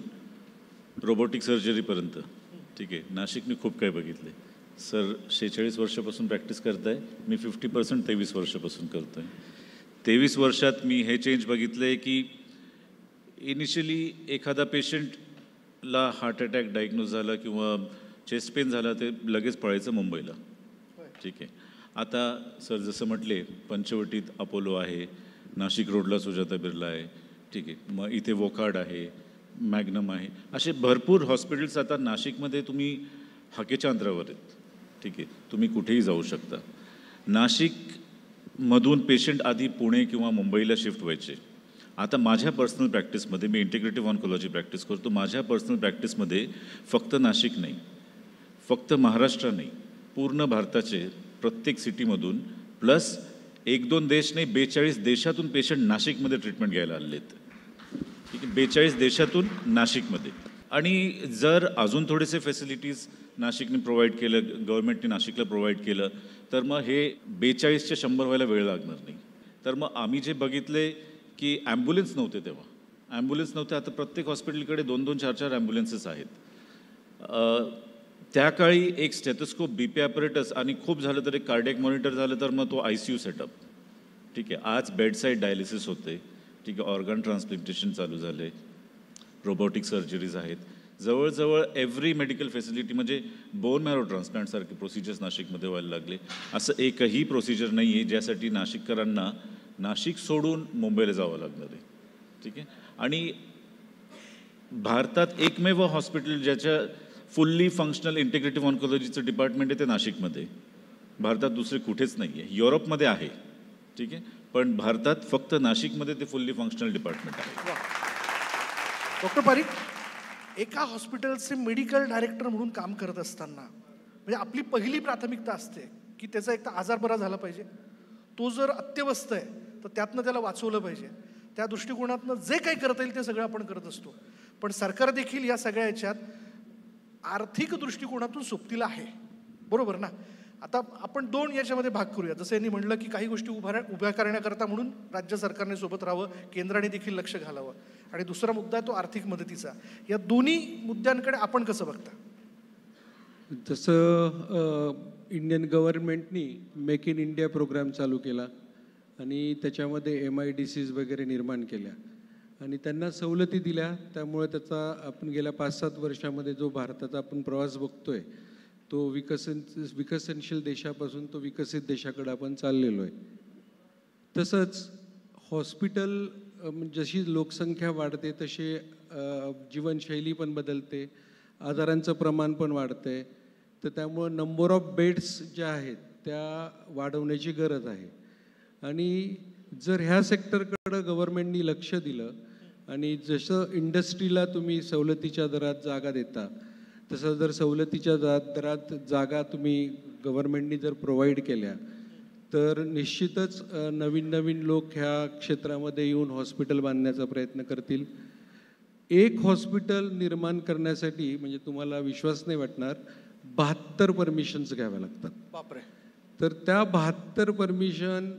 रोबोटिक सर्जरीपर्यंत, ठीक आहे, नाशिकने खूप काही बघितले. सर 46 वर्षापासून प्रॅक्टिस करत आहे, मी 50% 23 वर्षापासून करतो आहे. 23 वर्षात मी हे चेंज बघितले की इनिशियली एखादा पेशंटला हार्ट अटॅक डायग्नोज झाला किंवा चेस्ट पेन झाला ते लगेच पळायचं मुंबईला, ठीक आहे. आता सर जसं म्हटले पंचवटीत अपोलो आहे, नाशिक रोडला सुजाता बिर्ला आहे, ठीक आहे, मग इथे वोकार्ड आहे, मॅग्नम आहे, असे भरपूर हॉस्पिटल्स आता नाशिकमध्ये तुम्ही हाकेच्या अंतरावर आहेत, ठीक आहे, तुम्ही कुठेही जाऊ शकता. नाशिकमधून पेशंट आधी पुणे किंवा मुंबईला शिफ्ट व्हायचे. आता माझ्या पर्सनल प्रॅक्टिसमध्ये, मी इंटिग्रेटिव्ह ऑन्कोलॉजी प्रॅक्टिस करतो, माझ्या पर्सनल प्रॅक्टिसमध्ये फक्त नाशिक नाही, फक्त महाराष्ट्र नाही, पूर्ण भारताचे प्रत्येक सिटीमधून प्लस 1-2 देश नाही 42 देशातून पेशंट नाशिकमध्ये ट्रीटमेंट घ्यायला आलेले आहेत, ठीक आहे, 42 देशातून नाशिकमध्ये. आणि जर अजून थोडेसे फॅसिलिटीज नाशिकने प्रोव्हाइड केलं, गव्हर्नमेंटने नाशिकला प्रोव्हाइड केलं तर मग हे 42चे 100 व्हायला वेळ लागणार नाही. तर मग आम्ही जे बघितले की ॲम्ब्युलन्स नव्हते, तेव्हा ॲम्ब्युलन्स नव्हते, आता प्रत्येक हॉस्पिटलकडे 2-2, 4-4 ॲम्ब्युलन्सेस आहेत. त्या काळी एक स्टेथोस्कोप, BP ॲपरेटस आणि खूप झालं तर एक कार्डियक मॉनिटर झालं तर मग तो ICU सेटअप, ठीक आहे. आज बेडसाईड डायलिसिस होते, ठीक आहे, ऑर्गन ट्रान्सप्लांटेशन चालू झाले, रोबोटिक सर्जरीज आहेत, जवळजवळ एव्हरी मेडिकल फॅसिलिटी, म्हणजे बोन मॅरो ट्रान्सप्लांटसारखे प्रोसिजर्स नाशिकमध्ये व्हायला लागले. असं एकही प्रोसिजर नाही आहे ज्यासाठी नाशिककरांना नाशिक सोडून मुंबईला जावं लागणार आहे, ठीक आहे. आणि भारतात एकमेव हॉस्पिटल ज्याच्या फुल्ली फंक्शनल इंटिग्रेटिव्ह ऑन्कोलॉजीचं डिपार्टमेंट आहे ते नाशिकमध्ये. भारतात दुसरे कुठेच नाही आहे. युरोपमध्ये आहे, ठीक आहे, पण भारतात फक्त नाशिकमध्ये ते फुल्ली फंक्शनल डिपार्टमेंट आहे. डॉक्टर पारिक, एका हॉस्पिटलचे मेडिकल डायरेक्टर म्हणून काम करत असताना म्हणजे आपली पहिली प्राथमिकता असते की त्याचा एक तर आजार बरा झाला पाहिजे, तो जर अत्यवस्थ आहे तर त्यातनं त्याला वाचवलं पाहिजे. त्या दृष्टिकोनातनं जे काही करता येईल ते सगळं आपण करत असतो. पण सरकार देखील या सगळ्या याच्यात आर्थिक दृष्टिकोनातून सोबतीला आहे, बरोबर ना? आता आपण दोन याच्यामध्ये भाग करूया. जसं यांनी म्हणलं की काही गोष्टी उभ्या करण्याकरता म्हणून राज्य सरकारने सोबत राहावं, केंद्राने देखील लक्ष घालावं, आणि दुसरा मुद्दा आहे तो आर्थिक मदतीचा. या दोन्ही मुद्द्यांकडे आपण कसं बघता? जसं इंडियन गव्हर्नमेंटनी मेक इन इंडिया प्रोग्राम चालू केला आणि त्याच्यामध्ये MIDCs वगैरे निर्माण केल्या आणि त्यांना सवलती दिल्या. त्यामुळे त्याचा आपण गेल्या 5-7 वर्षामध्ये जो भारताचा आपण प्रवास बघतोय तो विकसनशील देशापासून तो विकसित देशाकडे आपण चाललेलो आहे. तसंच हॉस्पिटल जशी लोकसंख्या वाढते तशी जीवनशैली पण बदलते, आजारांचं प्रमाण पण वाढतंय, तर त्यामुळं नंबर ऑफ बेड्स ज्या आहेत त्या वाढवण्याची गरज आहे. आणि जर ह्या सेक्टरकडं गव्हर्नमेंटनी लक्ष दिलं आणि जसं इंडस्ट्रीला तुम्ही सवलतीच्या दरात जागा देता तसं जर सवलतीच्या दरात जागा तुम्ही गव्हर्नमेंटनी जर प्रोव्हाइड केल्या तर निश्चितच नवीन नवीन लोक ह्या क्षेत्रामध्ये येऊन हॉस्पिटल बांधण्याचा प्रयत्न करतील. एक हॉस्पिटल निर्माण करण्यासाठी म्हणजे तुम्हाला विश्वास नाही वाटणार 72 परमिशन्स घ्याव्या लागतात. बापरे. तर त्या 72 परमिशन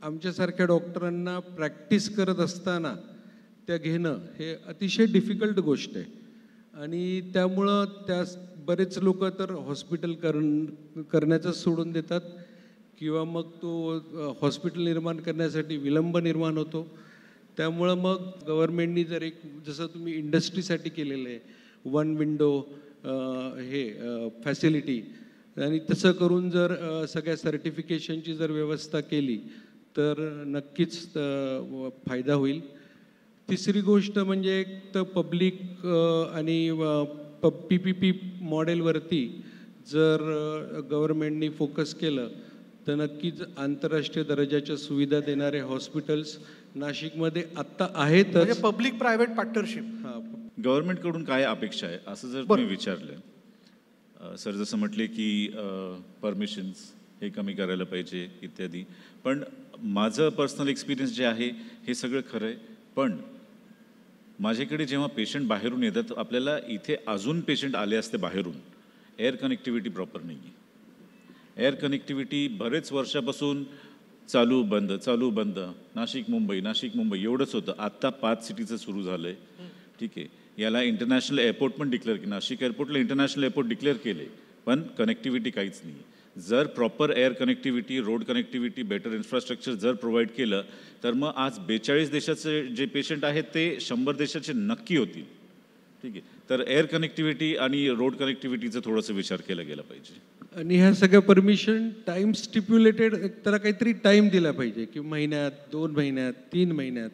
आमच्यासारख्या डॉक्टरांना प्रॅक्टिस करत असताना त्या घेणं हे अतिशय डिफिकल्ट गोष्ट आहे. आणि त्यामुळं बरेच लोक तर हॉस्पिटल करण्याचं सोडून देतात किंवा मग तो हॉस्पिटल निर्माण करण्यासाठी विलंब निर्माण होतो. त्यामुळं मग गव्हर्नमेंटनी जर एक जसं तुम्ही इंडस्ट्रीसाठी केलेलं आहे 1 विंडो फॅसिलिटी, आणि तसं करून जर सगळ्या सर्टिफिकेशनची जर व्यवस्था केली तर नक्कीच फायदा होईल. तिसरी गोष्ट म्हणजे एक तर पब्लिक आणि PPP मॉडेलवरती जर गव्हर्नमेंटनी फोकस केलं तर नक्कीच आंतरराष्ट्रीय दर्जाच्या सुविधा देणारे हॉस्पिटल्स नाशिकमध्ये आत्ता आहेतच. म्हणजे पब्लिक प्रायव्हेट पार्टनरशिप. हां, गव्हर्नमेंटकडून काय अपेक्षा आहे असं जर तुम्ही विचारलं, सर जसं म्हटले की परमिशन्स हे कमी करायला पाहिजे इत्यादी, पण माझं पर्सनल एक्सपिरियन्स जे आहे हे सगळं खरं आहे. पण माझ्याकडे जेव्हा पेशंट बाहेरून येतात, आपल्याला इथे अजून पेशंट आले असते बाहेरून, एअर कनेक्टिव्हिटी प्रॉपर नाही आहे. एअर कनेक्टिव्हिटी बरेच वर्षापासून चालू बंद नाशिक मुंबई एवढंच होतं. आत्ता 5 सिटीचं सुरू झालं आहे, ठीक आहे. याला इंटरनॅशनल एअरपोर्ट पण डिक्लेअर केलं, नाशिक एअरपोर्टला इंटरनॅशनल एअरपोर्ट डिक्लेअर केले, पण कनेक्टिव्हिटी काहीच नाही. जर proper air connectivity, road connectivity, better infrastructure जर प्रोव्हाइड केलं तर मग आज 42 देशाचे जे पेशंट आहेत ते 100 देशाचे नक्की होतील, ठीक आहे. तर एअर कनेक्टिव्हिटी आणि रोड कनेक्टिव्हिटीचा थोडासा विचार केला गेला पाहिजे. आणि ह्या सगळ्या परमिशन टाईम स्टिप्युलेटेड, त्याला काहीतरी टाईम दिला पाहिजे की महिन्यात, 2 महिन्यात, 3 महिन्यात,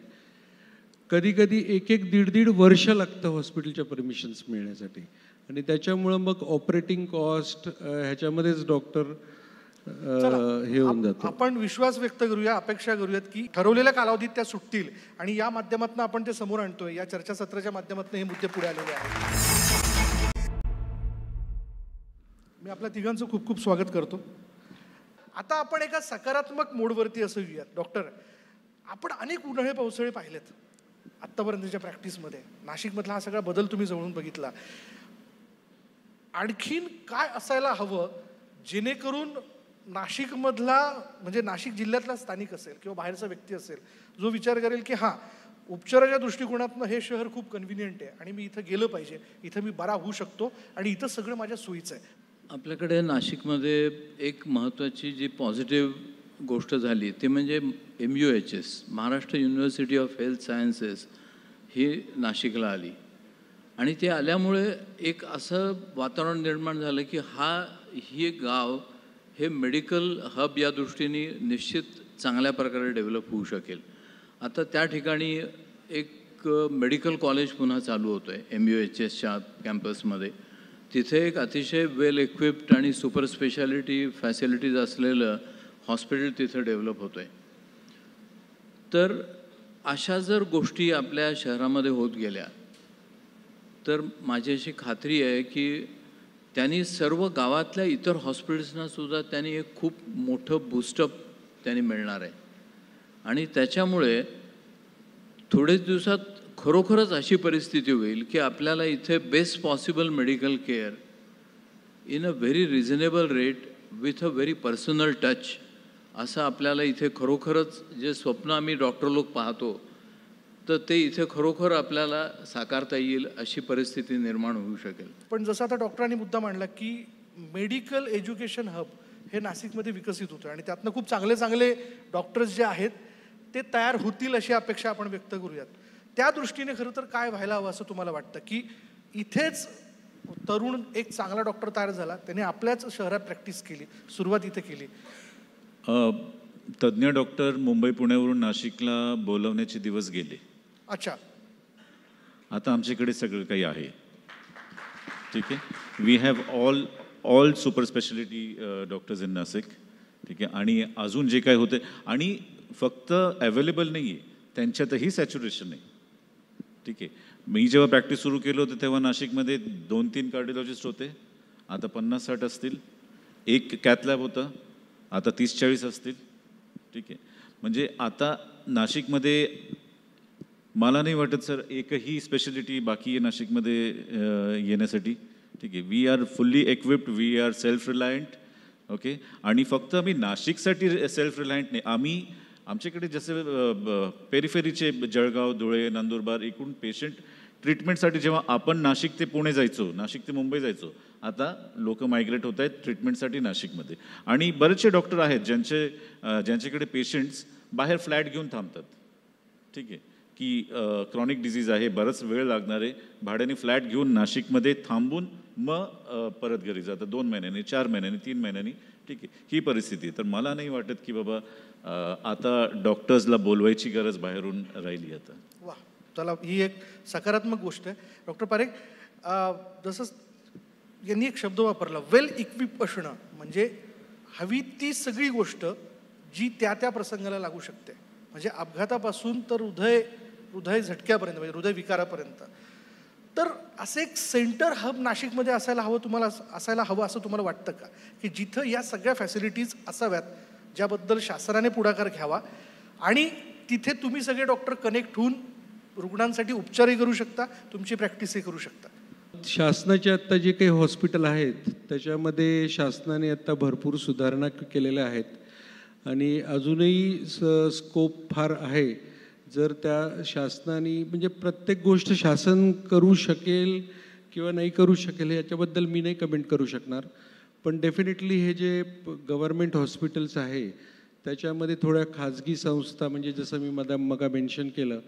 कधी कधी 1-1.5 वर्ष लागतं हॉस्पिटलच्या परमिशन्स मिळण्यासाठी. आणि त्याच्यामुळं मग ऑपरेटिंग कॉस्ट ह्याच्यामध्येच डॉक्टर हे होऊन जातं. आपण विश्वास व्यक्त करूया, अपेक्षा करूयात की ठरवलेल्या कालावधीत त्या सुटतील आणि या माध्यमातून आपण ते समोर आणतोय. या चर्चासत्राच्या माध्यमातून हे मुद्दे पुढे आलेले आहेत. मी आपल्या तिघांचं खूप खूप स्वागत करतो. आता आपण एका सकारात्मक मोडवरती असं घेऊयात. डॉक्टर, आपण अनेक उन्हाळे पावसाळे पाहिलेत आत्तापर्यंतच्या प्रॅक्टिसमध्ये. नाशिकमधला हा सगळा बदल तुम्ही जवळून बघितला. आणखीन काय असायला हवं जेणेकरून नाशिकमधला म्हणजे नाशिक जिल्ह्यातला स्थानिक असेल किंवा बाहेरचा व्यक्ती असेल जो विचार करेल की हां, उपचाराच्या दृष्टिकोनातून हे शहर खूप कन्व्हिनियंट आहे आणि मी इथं गेलं पाहिजे, इथं मी बरा होऊ शकतो आणि इथं सगळं माझ्या सोयीचं आहे. आपल्याकडे नाशिकमध्ये एक महत्त्वाची जी पॉझिटिव्ह गोष्ट झाली ते म्हणजे MUHS, Maharashtra university of health sciences, ही नाशिकला आली. आणि ते आल्यामुळे एक असं वातावरण निर्माण झालं की हे गाव हे मेडिकल हब या दृष्टीने निश्चित चांगल्या प्रकारे डेव्हलप होऊ शकेल. आता त्या ठिकाणी एक एक मेडिकल कॉलेज पुन्हा चालू होतं आहे MUHSच्या कॅम्पसमध्ये. तिथे एक अतिशय वेल इक्विप्ड आणि सुपर स्पेशालिटी फॅसिलिटीज असलेलं हॉस्पिटल तिथे डेव्हलप होतं आहे. तर अशा जर गोष्टी आपल्या शहरामध्ये होत गेल्या तर माझी अशी खात्री आहे की त्यांनी सर्व गावातल्या इतर हॉस्पिटल्सनासुद्धा त्यांनी एक खूप मोठं बूस्टअप त्यांनी मिळणार आहे. आणि त्याच्यामुळे थोडेच दिवसात खरोखरच अशी परिस्थिती होईल की आपल्याला इथे best possible medical care in a very reasonable rate with a very personal touch असं आपल्याला इथे खरोखरच जे स्वप्न आम्ही डॉक्टर लोक पाहतो तर ते इथे खरोखर आपल्याला साकारता येईल अशी परिस्थिती निर्माण होऊ शकेल. पण जसं आता डॉक्टरांनी मुद्दा मांडला की मेडिकल एज्युकेशन हब हे नाशिकमध्ये विकसित होतं आणि त्यातनं खूप चांगले चांगले डॉक्टर्स जे आहेत ते तयार होतील अशी अपेक्षा आपण व्यक्त करूयात. त्या दृष्टीने खरं तर काय व्हायला हवं असं तुम्हाला वाटतं की इथेच तरुण एक चांगला डॉक्टर तयार झाला, त्याने आपल्याच शहरात प्रॅक्टिस केली, सुरुवात इथे केली. तज्ज्ञ डॉक्टर मुंबई पुण्यावरून नाशिकला बोलवण्याचे दिवस गेले. अच्छा, आता आमच्याकडे सगळं काही आहे. ठीक आहे, we have all super speciality doctors in Nashik. ठीक आहे, आणि अजून जे काय होते आणि फक्त अवेलेबल नाही आहे, त्यांच्यातही सॅच्युरेशन आहे. ठीक आहे, मी जेव्हा प्रॅक्टिस सुरू केलं होतं तेव्हा नाशिकमध्ये 2-3 कार्डिओलॉजिस्ट होते, आता 50-60 असतील. एक कॅथ लॅब होतं, आता 30-40 असतील. ठीक आहे, म्हणजे आता नाशिकमध्ये मला नाही वाटत सर एकही स्पेशालिटी बाकी आहे नाशिकमध्ये येण्यासाठी. ठीक आहे, we are fully equipped, we are self reliant. Okay, आणि फक्त आम्ही नाशिकसाठी सेल्फ रिलायंट नाही, आम्ही आमच्याकडे जसे पेरिफेरीचे जळगाव, धुळे, नंदुरबार एकूण पेशंट ट्रीटमेंटसाठी जेव्हा आपण नाशिक ते पुणे जायचो, नाशिक ते मुंबई जायचो, आता लोक मायग्रेट होत आहेत ट्रीटमेंटसाठी नाशिकमध्ये. आणि बरेचसे डॉक्टर आहेत ज्यांच्याकडे पेशंट्स बाहेर फ्लॅट घेऊन थांबतात. ठीक आहे, की क्रॉनिक डिझीज आहे, बराच वेळ लागणार आहे, भाड्याने फ्लॅट घेऊन नाशिकमध्ये थांबून मग परत घरी जातात 2 महिन्यांनी, 4 महिन्यांनी, 3 महिन्यांनी. ठीक आहे, ही परिस्थिती आहे. तर मला नाही वाटत की बाबा आता डॉक्टर्सला बोलवायची गरज बाहेरून राहिली आता. वा, चला ही एक सकारात्मक गोष्ट आहे. डॉक्टर पारेख, जसं यांनी एक शब्द वापरला वेल इक्विप असणं, म्हणजे हवी ती सगळी गोष्ट जी त्या त्या प्रसंगाला लागू शकते, म्हणजे अपघातापासून तर हृदय झटक्यापर्यंत, म्हणजे हृदयविकारापर्यंत. तर असं एक सेंटर हब नाशिकमध्ये असायला हवं असं तुम्हाला वाटतं का, की जिथं या सगळ्या फॅसिलिटीज असाव्यात ज्याबद्दल शासनाने पुढाकार घ्यावा आणि तिथे तुम्ही सगळे डॉक्टर कनेक्ट होऊन रुग्णांसाठी उपचारही करू शकता, तुमची प्रॅक्टिसही करू शकता. शासनाचे आत्ता जे काही हॉस्पिटल आहेत त्याच्यामध्ये शासनाने आत्ता भरपूर सुधारणा केलेल्या आहेत आणि अजूनही स्कोप फार आहे. जर त्या शासनाने म्हणजे प्रत्येक गोष्ट शासन करू शकेल किंवा नाही करू शकेल याच्याबद्दल मी नाही कमेंट करू शकणार, पण डेफिनेटली हे जे गव्हर्मेंट हॉस्पिटल्स आहे त्याच्यामध्ये थोड्या खाजगी संस्था, म्हणजे जसं मी मगा मेन्शन केलं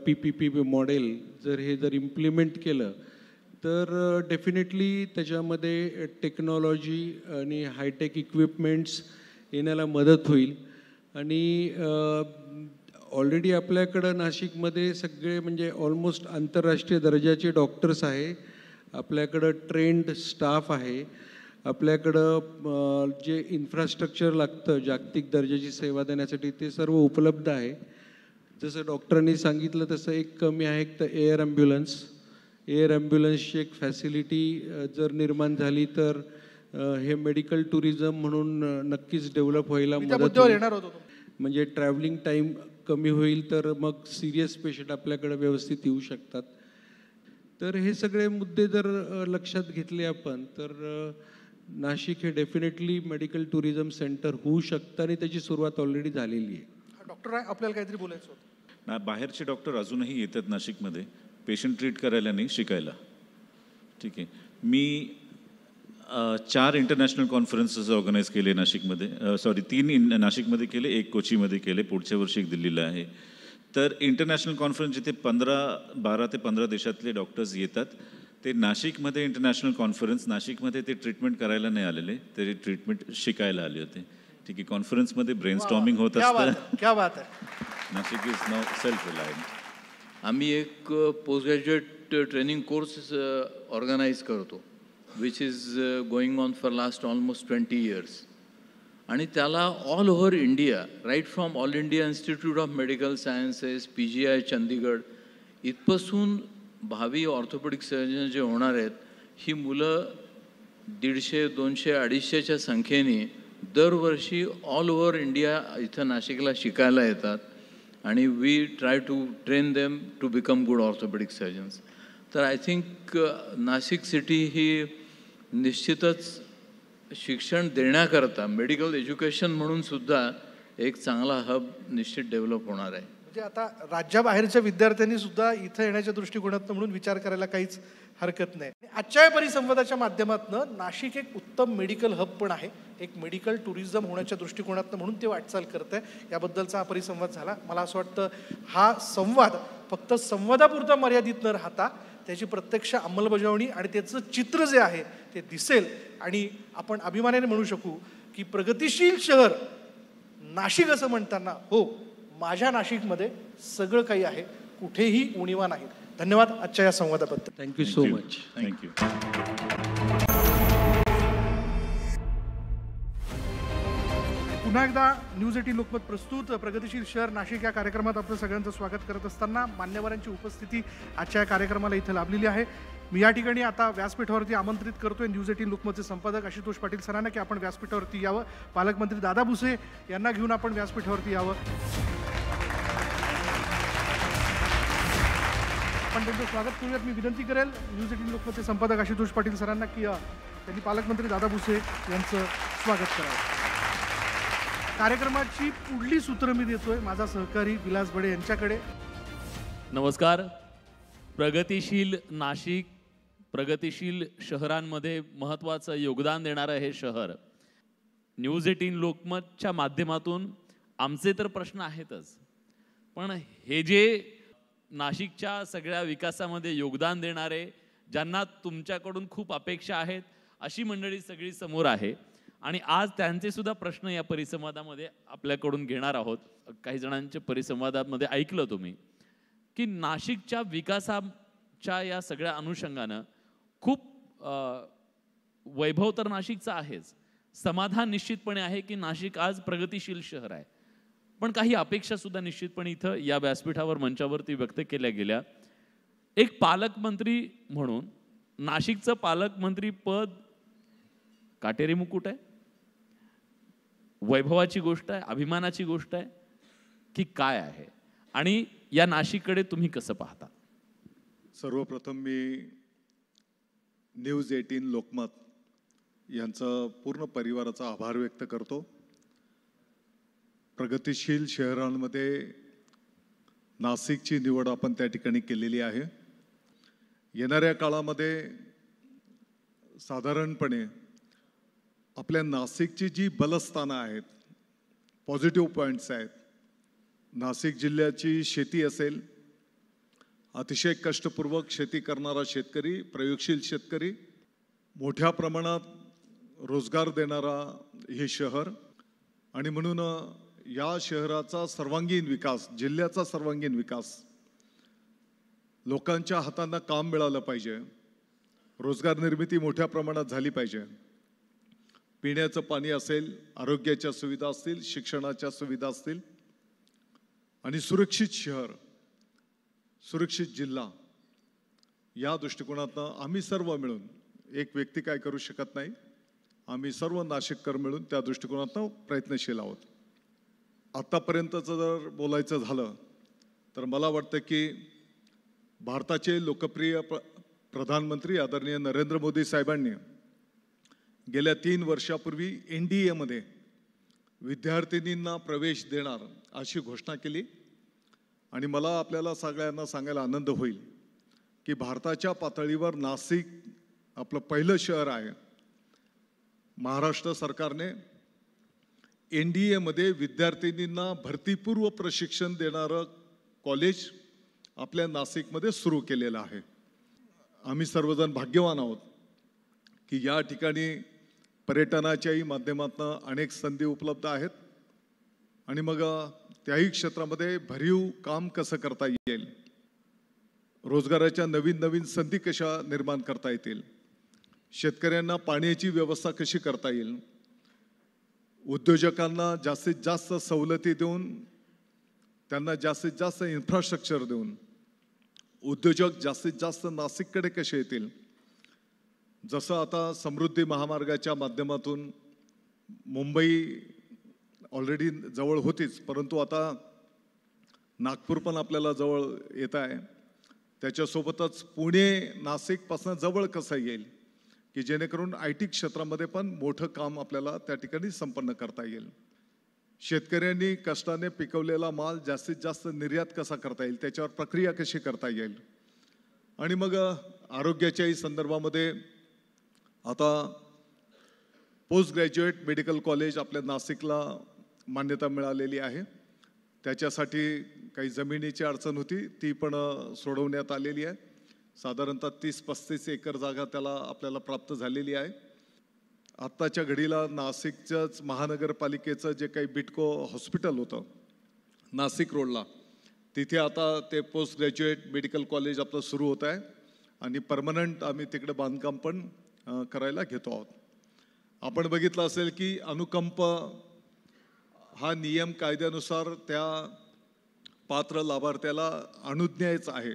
PPP मॉडेल जर इम्प्लिमेंट केलं तर डेफिनेटली त्याच्यामध्ये टेक्नॉलॉजी आणि हायटेक इक्विपमेंट्स येण्याला मदत होईल. आणि ऑलरेडी आपल्याकडं नाशिकमध्ये सगळे म्हणजे ऑलमोस्ट आंतरराष्ट्रीय दर्जाचे डॉक्टर्स आहे, आपल्याकडं ट्रेंड स्टाफ आहे, आपल्याकडं जे इन्फ्रास्ट्रक्चर लागतं जागतिक दर्जाची सेवा देण्यासाठी ते सर्व उपलब्ध आहे. जसं डॉक्टरांनी सांगितलं तसं एक कमी आहे तर एअर ॲम्ब्युलन्सची एक फॅसिलिटी जर निर्माण झाली तर हे मेडिकल टुरिझम म्हणून नक्कीच डेव्हलप व्हायला मदत होईल. म्हणजे ट्रॅव्हलिंग टाईम कमी होईल तर मग सिरियस पेशंट आपल्याकडे व्यवस्थित येऊ शकतात. तर हे सगळे मुद्दे जर लक्षात घेतले आपण तर नाशिक हे डेफिनेटली मेडिकल टुरिझम सेंटर होऊ शकतं आणि त्याची सुरुवात ऑलरेडी झालेली आहे. डॉक्टर आपल्याला काहीतरी बोलायचं होतं ना. बाहेरचे डॉक्टर अजूनही येतात नाशिकमध्ये पेशंट ट्रीट करायला नाही, शिकायला. ठीक आहे, मी 4 इंटरनॅशनल कॉन्फरन्सेस ऑर्गनाईज केले नाशिकमध्ये, 3 नाशिकमध्ये केले, 1 कोचीमध्ये केले, पुढच्या वर्षी 1 दिल्लीला आहे. तर इंटरनॅशनल कॉन्फरन्स जिथे 12 ते 15 देशातले डॉक्टर्स येतात ते नाशिकमध्ये इंटरनॅशनल कॉन्फरन्स, नाशिकमध्ये ते ट्रीटमेंट करायला नाही आलेले, ते ट्रीटमेंट शिकायला आले होते. ठीक आहे, कॉन्फरन्समध्ये ब्रेनस्टॉर्मिंग होत असतं. क्या बात आहे. Nashik is now self reliant. आम्ही एक post graduate training course organise करतो which is going on for last almost 20 years. आणि त्याला all over India, right from All India Institute of Medical Sciences, PGI Chandigarh इथपासून भावी ऑर्थोपेडिक सर्जन जे होणार आहेत, ही मुलं 150, 200, 250च्या संख्येने दरवर्षी ऑल ओव्हर इंडिया इथं नाशिकला शिकायला येतात आणि we try to train them to become good orthopaedic surgeons. तर आय थिंक नाशिक सिटी ही निश्चितच शिक्षण देण्याकरता मेडिकल एज्युकेशन म्हणून सुद्धा एक चांगला हब निश्चित डेव्हलप होणार आहे. म्हणजे आता राज्याबाहेरच्या विद्यार्थ्यांनी सुद्धा इथं येण्याच्या दृष्टिकोनातून म्हणून विचार करायला काहीच हरकत नाही. आजच्या परिसंवादाच्या माध्यमातून नाशिक एक उत्तम मेडिकल हब पण आहे, एक मेडिकल टुरिझम होण्याच्या दृष्टिकोनातून म्हणून ते वाटचाल करत आहे. याबद्दलचा हा परिसंवाद झाला. मला असं वाटतं हा संवाद फक्त संवादापुरता मर्यादित न राहता त्याची प्रत्यक्ष अंमलबजावणी आणि त्याचं चित्र जे आहे ते दिसेल आणि आपण अभिमानाने म्हणू शकू की प्रगतिशील शहर नाशिक असं म्हणताना हो, माझ्या नाशिकमध्ये सगळं काही आहे, कुठेही उणिवा नाही. धन्यवाद आजच्या या संवादाबद्दल. Thank you so much. थँक्यू. पुन्हा एकदा न्यूज 18 लोकमत प्रस्तुत प्रगतिशील शहर नाशिक या कार्यक्रमात आपलं सगळ्यांचं स्वागत करत असताना मान्यवरांची उपस्थिती आजच्या या कार्यक्रमाला इथं लाभलेली आहे. मी या ठिकाणी आता व्यासपीठावरती आमंत्रित करतोय न्यूज 18 लोकमतचे संपादक आशुतोष पाटील सरांना की आपण व्यासपीठावरती यावं. पालकमंत्री दादा भुसे यांना घेऊन आपण व्यासपीठावरती यावं. आपण त्यांचं स्वागत करूयात. मी विनंती करेल न्यूज 18 लोकमतचे संपादक आशुतोष पाटील सरांना की त्यांनी पालकमंत्री दादा भुसे यांचं स्वागत करावं. कार्यक्रमाची पुढली सूत्र मी देतोय माझा सहकारी विलास बडे यांच्याकडे. नमस्कार. प्रगतिशील नाशिक, प्रगतिशील शहरांमध्ये महत्त्वाचं योगदान देणारं हे शहर. न्यूज 18 लोकमतच्या माध्यमातून आमचे तर प्रश्न आहेतच, पण हे जे नाशिकच्या सगळ्या विकासामध्ये योगदान देणारे, ज्यांना तुमच्याकडून खूप अपेक्षा आहेत, अशी मंडळी सगळी समोर आहे आणि आज त्यांचे सुद्धा प्रश्न या परिसंवादामध्ये आपल्याकडून घेणार आहोत. काही जणांचे परिसंवादामध्ये ऐकलं तुम्ही की नाशिकच्या विकासाच्या या सगळ्या अनुषंगानं खूप वैभव तर नाशिकचा आहेच, समाधान निश्चितपणे आहे की नाशिक आज प्रगतिशील शहर आहे, पण काही अपेक्षा सुद्धा निश्चितपणे इथं या व्यासपीठावर मंचावरती व्यक्त केल्या गेल्या. एक पालकमंत्री म्हणून नाशिकचं पालकमंत्री पद काटेरी मुकुट आहे, वैभवाची गोष्ट आहे, अभिमानाची गोष्ट आहे की काय आहे, आणि या नाशिककडे तुम्ही कसं पाहता? सर्वप्रथम मी न्यूज 18 लोकमत यांचा पूर्ण परिवाराचा आभार व्यक्त करतो. प्रगतिशील शहरांमध्ये नाशिकची निवड आपण त्या ठिकाणी केलेली आहे. येणाऱ्या काळामध्ये साधारणपणे आपल्या नाशिकची जी बलस्थानं आहेत, पॉझिटिव्ह पॉईंट्स आहेत, नाशिक जिल्ह्याची शेती असेल, अतिशय कष्टपूर्वक शेती करणारा शेतकरी, प्रयोगशील शेतकरी, मोठ्या प्रमाणात रोजगार देणारा हे शहर, आणि म्हणून या शहराचा सर्वांगीण विकास, जिल्ह्याचा सर्वांगीण विकास, लोकांच्या हातांना काम मिळालं पाहिजे, रोजगार निर्मिती मोठ्या प्रमाणात झाली पाहिजे, पिण्याचं पाणी असेल, आरोग्याच्या सुविधा असतील, शिक्षणाच्या सुविधा असतील, आणि सुरक्षित शहर, सुरक्षित जिल्हा, या दृष्टिकोनातनं आम्ही सर्व मिळून, एक व्यक्ती काय करू शकत नाही, आम्ही सर्व नाशिककर मिळून त्या दृष्टिकोनातनं प्रयत्नशील आहोत. आत्तापर्यंतचं जर बोलायचं झालं तर मला वाटतं की भारताचे लोकप्रिय प्रधानमंत्री आदरणीय नरेंद्र मोदी साहेबांनी गेल्या 3 वर्षापूर्वी NDAमध्ये विद्यार्थिनींना प्रवेश देणार अशी घोषणा केली, आणि मला आपल्याला सगळ्यांना सांगायला आनंद होईल की भारताच्या पातळीवर नाशिक आपलं पहिलं शहर आहे. महाराष्ट्र सरकारने NDAमध्ये विद्यार्थिनींना भरतीपूर्व प्रशिक्षण देणारं कॉलेज आपल्या नाशिकमध्ये सुरू केलेलं आहे. आम्ही सर्वजण भाग्यवान आहोत की या ठिकाणी पर्यटनाच्याही माध्यमातून अनेक संधी उपलब्ध आहेत, आणि मग त्याही क्षेत्रामध्ये भरीव काम कसं करता येईल रोजगाराच्या नवीन नवीन संधी कशा निर्माण करता येतील, शेतकऱ्यांना पाण्याची व्यवस्था कशी करता येईल, उद्योजकांना जास्तीत जास्त सवलती देऊन त्यांना जास्तीत जास्त इन्फ्रास्ट्रक्चर देऊन उद्योजक जास्तीत जास्त नाशिककडे कसे येतील. जसं आता समृद्धी महामार्गाच्या माध्यमातून मुंबई ऑलरेडी जवळ होतीच, परंतु आता नागपूर पण आपल्याला जवळ येत आहे. त्याच्यासोबतच पुणे नाशिकपासून जवळ कसं येईल की जेणेकरून IT क्षेत्रामध्ये पण मोठं काम आपल्याला त्या ठिकाणी संपन्न करता येईल. शेतकऱ्यांनी कष्टाने पिकवलेला माल जास्तीत जास्त निर्यात कसा करता येईल, त्याच्यावर प्रक्रिया कशी करता येईल. आणि मग आरोग्याच्याही संदर्भामध्ये आता पोस्ट ग्रॅज्युएट मेडिकल कॉलेज आपल्या नाशिकला मान्यता मिळालेली आहे. त्याच्यासाठी काही जमिनीची अडचण होती, ती पण सोडवण्यात आलेली आहे. साधारणतः 30-35 एकर जागा त्याला आपल्याला प्राप्त झालेली आहे. आत्ताच्या घडीला नाशिकच्याच महानगरपालिकेचं जे काही बिटको हॉस्पिटल होतं नाशिक रोडला, तिथे आता ते पोस्ट ग्रॅज्युएट मेडिकल कॉलेज आपलं सुरू होत आहे आणि परमनंट आम्ही तिकडे बांधकाम पण करायला घेतो आहोत. आपण बघितलं असेल की अनुकंप हा नियम कायद्यानुसार त्या पात्र लाभार्थ्याला अनुज्ञेयच आहे.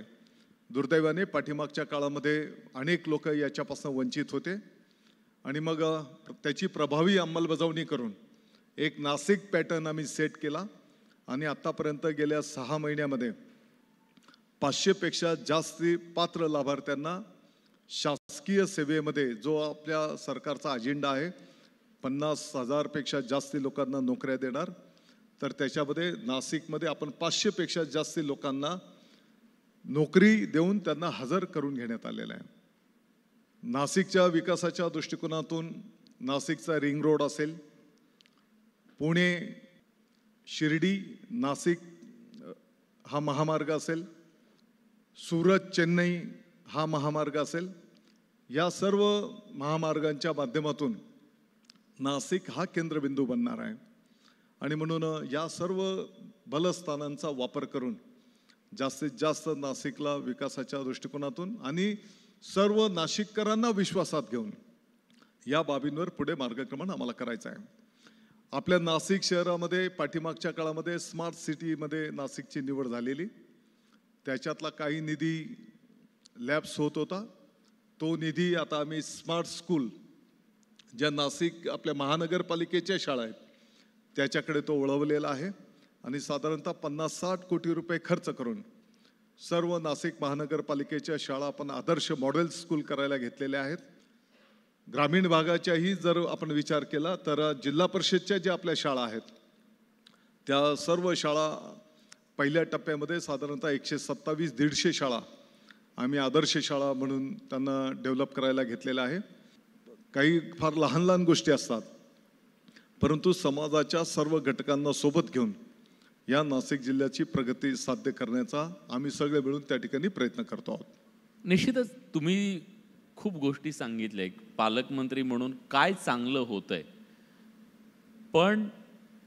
दुर्दैवाने पाठीमागच्या काळामध्ये अनेक लोक याच्यापासून वंचित होते आणि मग त्याची प्रभावी अंमलबजावणी करून एक नाशिक पॅटर्न आम्ही सेट केला आणि आत्तापर्यंत गेल्या 6 महिन्यामध्ये 500पेक्षा जास्ती पात्र लाभार्थ्यांना शासकीय सेवेमध्ये, जो आपल्या सरकारचा अजेंडा आहे 50,000पेक्षा जास्ती लोकांना नोकऱ्या देणार, तर त्याच्यामध्ये नाशिकमध्ये आपण 500पेक्षा जास्ती लोकांना नोकरी देऊन त्यांना हजर करून घेण्यात आलेला आहे. नाशिकच्या विकासाच्या दृष्टिकोनातून नाशिकचा रिंग रोड असेल, पुणे शिर्डी नाशिक हा महामार्ग असेल, सुरत चेन्नई हा महामार्ग असेल, या सर्व महामार्गांच्या माध्यमातून नाशिक हा केंद्रबिंदू बनणार आहे. आणि म्हणून या सर्व बलस्थानांचा वापर करून जास्तीत जास्त नाशिकला विकासाच्या दृष्टिकोनातून आणि सर्व नाशिककरांना विश्वासात घेऊन या बाबींवर पुढे मार्गक्रमण आम्हाला करायचं आहे. आपल्या नाशिक शहरामध्ये पाठीमागच्या काळामध्ये स्मार्ट सिटीमध्ये नाशिकची निवड झालेली, त्याच्यातला काही निधी लॅप्स होत होता. तो निधी आता आम्ही स्मार्ट स्कूल, ज्या नाशिक आपल्या महानगरपालिकेच्या शाळा आहेत त्याच्याकडे तो वळवलेला आहे आणि साधारणतः 50-60 कोटी रुपये खर्च करून सर्व नाशिक महानगरपालिकेच्या शाळा आपण आदर्श मॉडेल स्कूल करायला घेतलेल्या आहेत. ग्रामीण भागाच्याही जर आपण विचार केला तर जिल्हा परिषदच्या ज्या आपल्या शाळा आहेत त्या सर्व शाळा पहिल्या टप्प्यामध्ये साधारणतः 127-150 शाळा आम्ही आदर्श शाळा म्हणून त्यांना डेव्हलप करायला घेतलेल्या आहे. काही फार लहान लहान गोष्टी असतात, परंतु समाजाच्या सर्व घटकांना सोबत घेऊन या नाशिक जिल्ह्याची प्रगती साध्य करण्याचा आम्ही सगळे मिळून त्या ठिकाणी प्रयत्न करतो आहोत. निश्चितच तुम्ही खूप गोष्टी सांगितल्या, पालकमंत्री म्हणून काय चांगलं होतंय, पण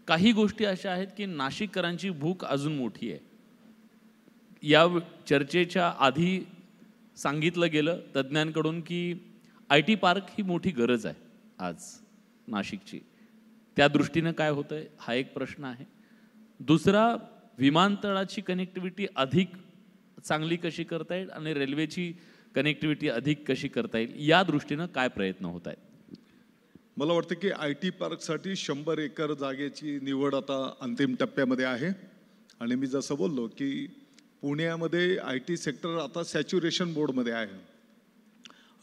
काही गोष्टी अशा आहेत की नाशिककरांची भूक अजून मोठी आहे. या चर्चेच्या आधी सांगितलं गेलं तज्ज्ञांकडून की IT पार्क ही मोठी गरज आहे आज नाशिकची. त्या दृष्टीनं काय होतंय हा एक प्रश्न आहे. दुसरा, विमानतळाची कनेक्टिव्हिटी अधिक चांगली कशी करता येईल आणि रेल्वेची कनेक्टिव्हिटी अधिक कशी करता येईल, या दृष्टीनं काय प्रयत्न होत आहेत. मला वाटतं की IT पार्कसाठी 100 एकर जागेची निवड आता अंतिम टप्प्यामध्ये आहे. आणि मी जसं बोललो की पुण्यामध्ये IT सेक्टर आता सॅच्युरेशन मोडमध्ये आहे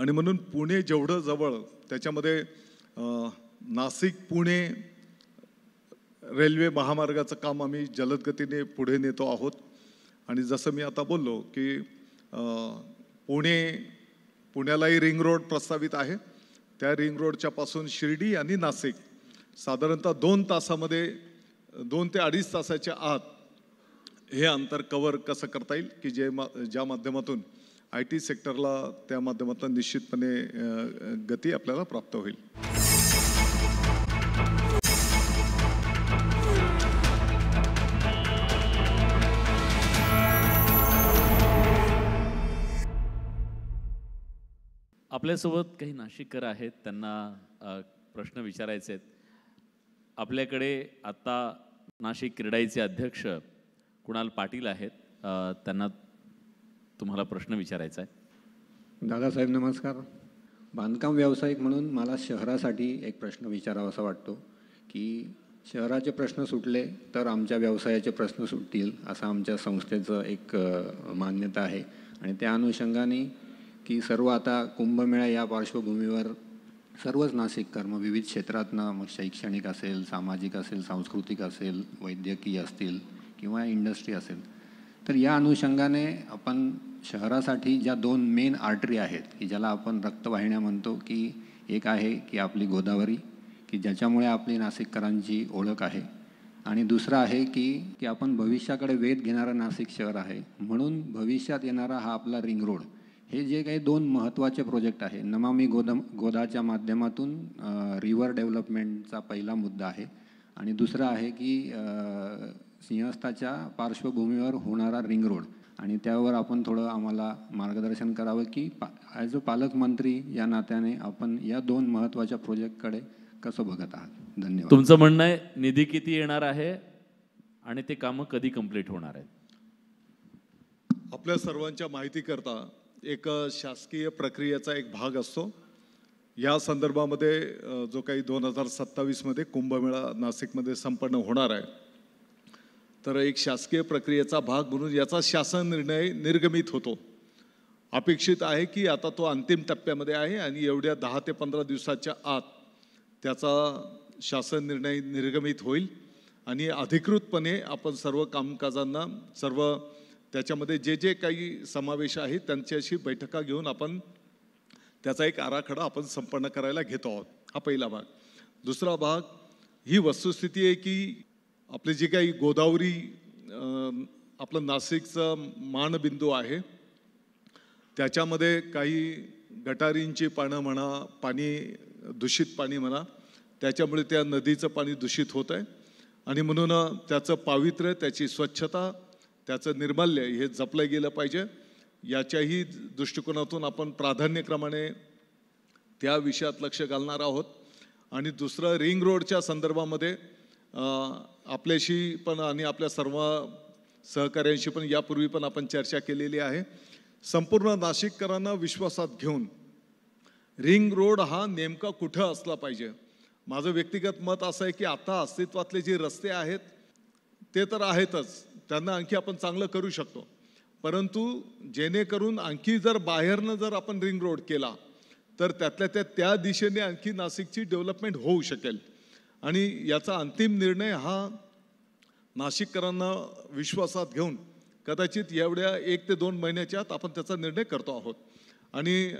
आणि म्हणून पुणे जेवढं जवळ त्याच्यामध्ये नाशिक पुणे रेल्वे महामार्गाचं काम आम्ही जलद गतीने पुढे नेतो आहोत. आणि जसं मी आता बोललो की पुण्यालाही रिंग रोड प्रस्तावित आहे. त्या रिंग रोडच्या पासून शिर्डी आणि नाशिक साधारणतः 2 तासामध्ये 2 ते 2.5 तासाच्या आत हे अंतर कव्हर कसं करता येईल की ज्या माध्यमातून IT सेक्टरला त्या माध्यमातून निश्चितपणे गती आपल्याला प्राप्त होईल. आपल्यासोबत काही नाशिककर आहेत, त्यांना प्रश्न विचारायचे आहेत. आपल्याकडे आता नाशिक क्रीडाईचे अध्यक्ष कुणाल पाटील आहेत, त्यांना तुम्हाला प्रश्न विचारायचा आहे. दादासाहेब नमस्कार. बांधकाम व्यावसायिक म्हणून मला शहरासाठी एक प्रश्न विचारावा असा वाटतो की शहराचे प्रश्न सुटले तर आमच्या व्यवसायाचे प्रश्न सुटतील असं आमच्या संस्थेचं एक मान्यता आहे. आणि त्या अनुषंगाने की सर्व आता कुंभमेळा या पार्श्वभूमीवर सर्वच नाशिककर मग विविध क्षेत्रातनं, मग शैक्षणिक असेल, सामाजिक असेल, सांस्कृतिक असेल, वैद्यकीय असतील किंवा इंडस्ट्री असेल, तर या अनुषंगाने आपण शहरासाठी ज्या 2 मेन आर्टरी आहेत की ज्याला आपण रक्तवाहिन्या म्हणतो, की एक आहे की आपली गोदावरी की ज्याच्यामुळे आपली नाशिककरांची ओळख आहे, आणि दुसरा आहे की आपण भविष्याकडे वेध घेणारं नाशिक शहर आहे, म्हणून भविष्यात येणारा हा आपला रिंग रोड, हे जे काही 2 महत्त्वाचे प्रोजेक्ट आहे. नमामि गोदाच्या माध्यमातून रिव्हर डेव्हलपमेंटचा पहिला मुद्दा आहे, आणि दुसरा आहे की सिंहस्थाच्या पार्श्वभूमीवर होणारा रिंग रोड, आणि त्यावर आपण थोडं आम्हाला मार्गदर्शन करावं की ॲज अ पालकमंत्री या नात्याने आपण या 2 महत्त्वाच्या प्रोजेक्टकडे कसं बघत आहात. धन्यवाद. तुमचं म्हणणं आहे निधी किती येणार आहे आणि ते कामं कधी कंप्लीट होणार आहेत? आपल्या सर्वांच्या माहितीकरता एक शासकीय प्रक्रियेचा एक भाग असतो. या संदर्भामध्ये जो काही 2027मध्ये कुंभमेळा नाशिकमध्ये संपन्न होणार आहे, तर एक शासकीय प्रक्रियेचा भाग म्हणून याचा शासन निर्णय निर्गमित होतो. अपेक्षित आहे की आता तो अंतिम टप्प्यामध्ये आहे आणि एवढ्या 10 ते 15 दिवसाच्या आत त्याचा शासन निर्णय निर्गमित होईल आणि अधिकृतपणे आपण सर्व कामकाजांना, सर्व त्याच्यामध्ये जे जे काही समावेश आहे त्यांच्याशी बैठका घेऊन आपण त्याचा एक आराखडा आपण संपन्न करायला घेतो आहोत. हा पहिला भाग. दुसरा भाग ही वस्तुस्थिती आहे की आपली जी काही गोदावरी आपलं नाशिकचं मानबिंदू आहे, त्याच्यामध्ये काही गटारींची पानं म्हणा, पाणी दूषित पाणी म्हणा, त्याच्यामुळे त्या नदीचं पाणी दूषित होत आहे, आणि म्हणून त्याचं पावित्र्य, त्याची स्वच्छता, त्याचं निर्माल्य हे जपलं गेलं पाहिजे. याच्याही दृष्टिकोनातून आपण प्राधान्यक्रमाने त्या विषयात लक्ष घालणार आहोत. आणि दुसरं रिंग रोडच्या संदर्भामध्ये आपल्याशी पण आणि आपल्या सर्व सहकाऱ्यांशी पण यापूर्वी पण आपण चर्चा केलेली आहे. संपूर्ण नाशिककरांना विश्वासात घेऊन रिंग रोड हा नेमका कुठं असला पाहिजे. माझं व्यक्तिगत मत असं आहे की आता अस्तित्वातले जे रस्ते आहेत ते तर आहेतच, त्यांना आणखी आपण चांगलं करू शकतो, परंतु जेणेकरून आणखी जर बाहेरनं जर आपण रिंग रोड केला तर त्यातल्या त्या दिशेने आणखी नाशिकची डेव्हलपमेंट होऊ शकेल. आणि याचा अंतिम निर्णय हा नाशिककरांना विश्वासात घेऊन कदाचित एवढ्या 1 ते 2 महिन्याच्या आत आपण त्याचा निर्णय करतो आहोत. आणि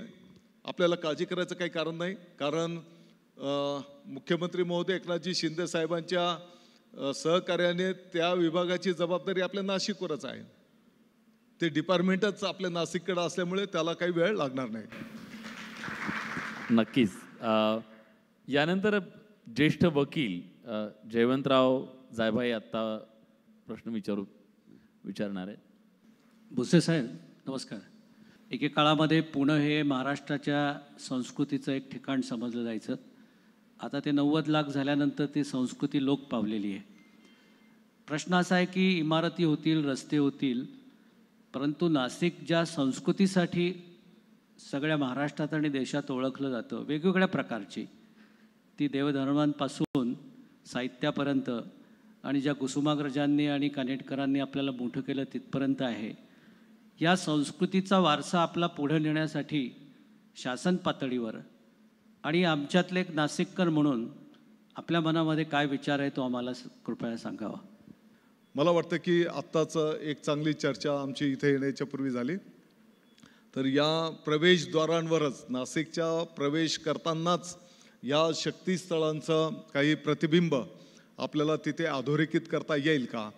आपल्याला काळजी करायचं काही कारण नाही, कारण मुख्यमंत्री महोदय एकनाथजी शिंदे साहेबांच्या सहकार्याने त्या विभागाची जबाबदारी आपल्या नाशिकवरच आहे. ते डिपार्टमेंटच आपल्या नाशिककडे असल्यामुळे त्याला काही वेळ लागणार नाही. नक्कीच. यानंतर ज्येष्ठ वकील जयवंतराव जायभाई आत्ता प्रश्न विचारणार आहेत. भुसे साहेब नमस्कार. एकेकाळामध्ये पुणे हे महाराष्ट्राच्या संस्कृतीचं एक ठिकाण समजलं जायचं. आता ते 90 लाख झाल्यानंतर ती संस्कृती लोप पावलेली आहे. प्रश्न असा आहे की इमारती होतील, रस्ते होतील, परंतु नाशिक ज्या संस्कृतीसाठी सगळ्या महाराष्ट्रात आणि देशात ओळखलं जातं, वेगवेगळ्या प्रकारची, ती देवधर्मांपासून साहित्यापर्यंत आणि ज्या कुसुमाग्रजांनी आणि कानेटकरांनी आपल्याला मोठं केलं तिथपर्यंत आहे, या संस्कृतीचा वारसा आपला पुढे नेण्यासाठी शासन पातळीवर आणि आमच्यातले एक नाशिककर म्हणून आपल्या मनामध्ये काय विचार आहे तो आम्हाला कृपया सांगावा. मला वाटतं की आत्ताच एक चांगली चर्चा आमची इथे येण्याच्या पूर्वी झाली. तर या प्रवेशद्वारांवरच, नाशिकच्या प्रवेश करतानाच या शक्तिस्थळांचं काही प्रतिबिंब आपल्याला तिथे अधोरेखित करता येईल का,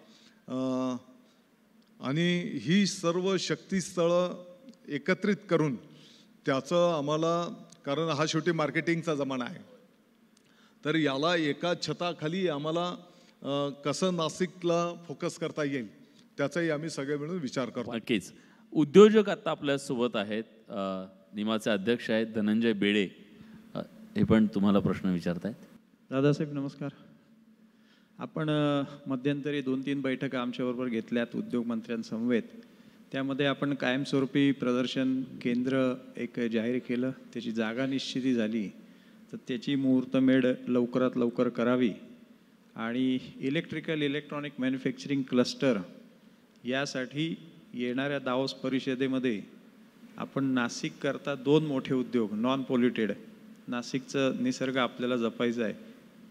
आणि ही सर्व शक्तिस्थळं एकत्रित करून त्याचं आम्हाला, कारण हा शेवटी मार्केटिंगचा जमाना आहे, तर याला एका छताखाली आम्हाला कसं नाशिकला फोकस करता येईल त्याचाही आम्ही सगळे मिळून विचार करतो. नक्कीच. उद्योजक आता आपल्यासोबत आहेत. निमाचे अध्यक्ष आहेत धनंजय बेडे, हे पण तुम्हाला प्रश्न विचारतायत. दादासाहेब नमस्कार. आपण मध्यंतरी 2-3 बैठका आमच्याबरोबर घेतल्यात उद्योगमंत्र्यांसमवेत. त्यामध्ये आपण कायमस्वरूपी प्रदर्शन केंद्र एक जाहीर केलं, त्याची जागा निश्चिती झाली, तर त्याची मुहूर्तमेढ लवकरात लवकर करावी. आणि इलेक्ट्रॉनिक मॅन्युफॅक्चरिंग क्लस्टर यासाठी येणाऱ्या दावोस परिषदेमध्ये आपण नाशिक करता 2 मोठे उद्योग नॉन पोल्युटेड, नाशिकचं निसर्ग आपल्याला जपायचं आहे,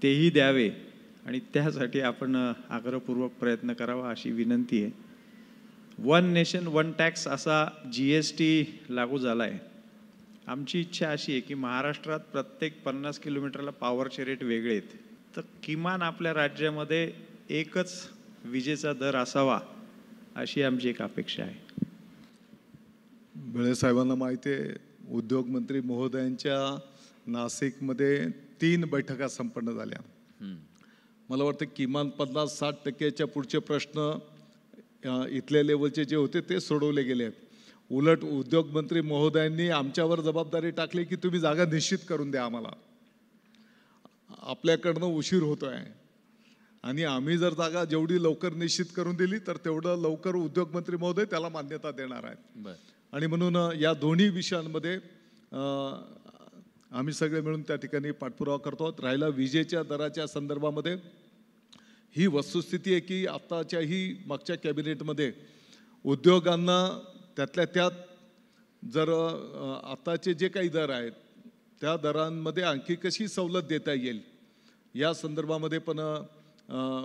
तेही द्यावे आणि त्यासाठी आपण आग्रहपूर्वक प्रयत्न करावा अशी विनंती आहे. 1 नेशन 1 टॅक्स असा GST लागू झाला आहे. आमची इच्छा अशी आहे की महाराष्ट्रात प्रत्येक 50 किलोमीटरला पॉवरचे रेट वेगळे आहेत, तर किमान आपल्या राज्यामध्ये एकच विजेचा दर असावा अशी आमची एक अपेक्षा आहे. बेळे साहेबांना माहिती आहे, उद्योगमंत्री महोदयांच्या नाशिकमध्ये 3 बैठका संपन्न झाल्या. मला वाटतं किमान 50-60% पुढचे प्रश्न इथल्या लेवलचे जे होते ते सोडवले गेले आहेत. उलट उद्योगमंत्री महोदयांनी आमच्यावर जबाबदारी टाकली की तुम्ही जागा निश्चित करून द्या आम्हाला, आपल्याकडनं उशीर होतो आहे. आणि आम्ही जर जागा जेवढी लवकर निश्चित करून दिली तर तेवढं लवकर उद्योगमंत्री महोदय त्याला मान्यता देणार आहेत. आणि म्हणून या दोन्ही विषयांमध्ये आम्ही सगळे मिळून त्या ठिकाणी पाठपुरावा करतो आहोत. राहिला विजेच्या दराच्या संदर्भामध्ये, ही वस्तुस्थिती आहे की आत्ताच्याही मागच्या कॅबिनेटमध्ये उद्योगांना त्यातल्या त्यात जर आत्ताचे जे काही दर आहेत त्या दरांमध्ये आणखी कशी सवलत देता येईल या संदर्भामध्ये पण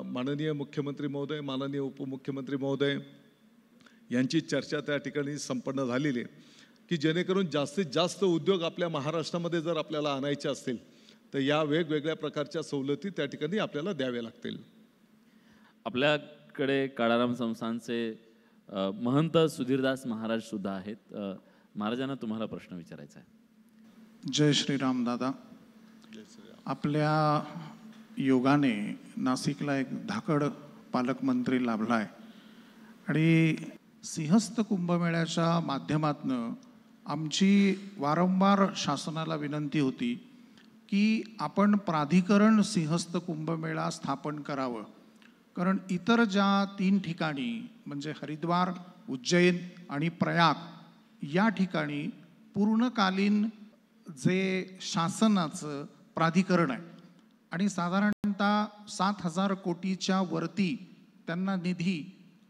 माननीय मुख्यमंत्री महोदय, माननीय उपमुख्यमंत्री महोदय यांची चर्चा त्या ठिकाणी संपन्न झालेली आहे की जेणेकरून जास्तीत जास्त उद्योग आपल्या महाराष्ट्रामध्ये जर आपल्याला आणायचे असतील तर या वेगवेगळ्या प्रकारच्या सवलती त्या ठिकाणी आपल्याला द्याव्या लागतील. आपल्याकडे काळाराम संस्थानचे महंत सुधीरदास महाराज सुद्धा आहेत. महाराजांना तुम्हाला प्रश्न विचारायचा आहे. जय श्रीराम दादा. आपल्या योगाने नाशिकला एक धाकड पालकमंत्री लाभला आहे आणि सिंहस्थ कुंभमेळ्याच्या माध्यमातून आमची वारंवार शासनाला विनंती होती की आपण प्राधिकरण सिंहस्थ कुंभमेळा स्थापन करावं. कारण इतर ज्या 3 ठिकाणी म्हणजे हरिद्वार, उज्जैन आणि प्रयाग या ठिकाणी पूर्णकालीन जे शासनाचं प्राधिकरण आहे आणि साधारणतः 7,000 कोटीच्या वरती त्यांना निधी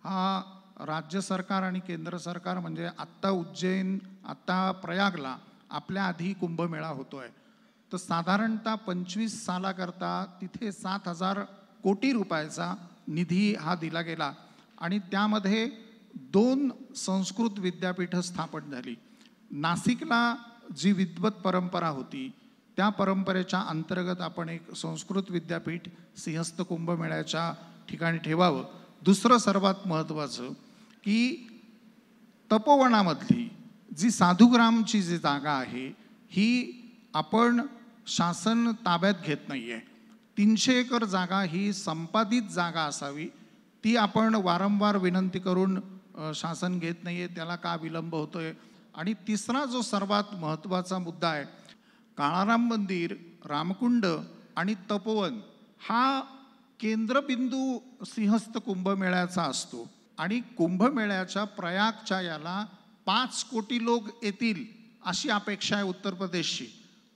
हा राज्य सरकार आणि केंद्र सरकार म्हणजे आत्ता उज्जैन, आत्ता प्रयागला आपल्या आधी कुंभमेळा होतो आहे, तर साधारणतः 25 सालाकरता तिथे 7,000 कोटी रुपयाचा निधी हा दिला गेला आणि त्यामध्ये 2 संस्कृत विद्यापीठं स्थापन झाली. नाशिकला जी विद्वत परंपरा होती त्या परंपरेच्या अंतर्गत आपण एक संस्कृत विद्यापीठ सिंहस्थ कुंभमेळ्याच्या ठिकाणी ठेवावं. दुसरं सर्वात महत्त्वाचं की तपोवनामधली जी साधुग्रामची जी जागा आहे ही आपण शासन ताब्यात घेत नाही आहे. 300 एकर जागा ही संपादित जागा असावी, ती आपण वारंवार विनंती करून शासन घेत नाही आहे, त्याला का विलंब होतो आहे. आणि तिसरा जो सर्वात महत्त्वाचा मुद्दा आहे, काळाराम मंदिर, रामकुंड आणि तपोवन हा केंद्रबिंदू सिंहस्थ कुंभमेळ्याचा असतो आणि कुंभमेळ्याच्या प्रयागच्या याला 5 कोटी लोक येतील अशी अपेक्षा आहे उत्तर प्रदेशची.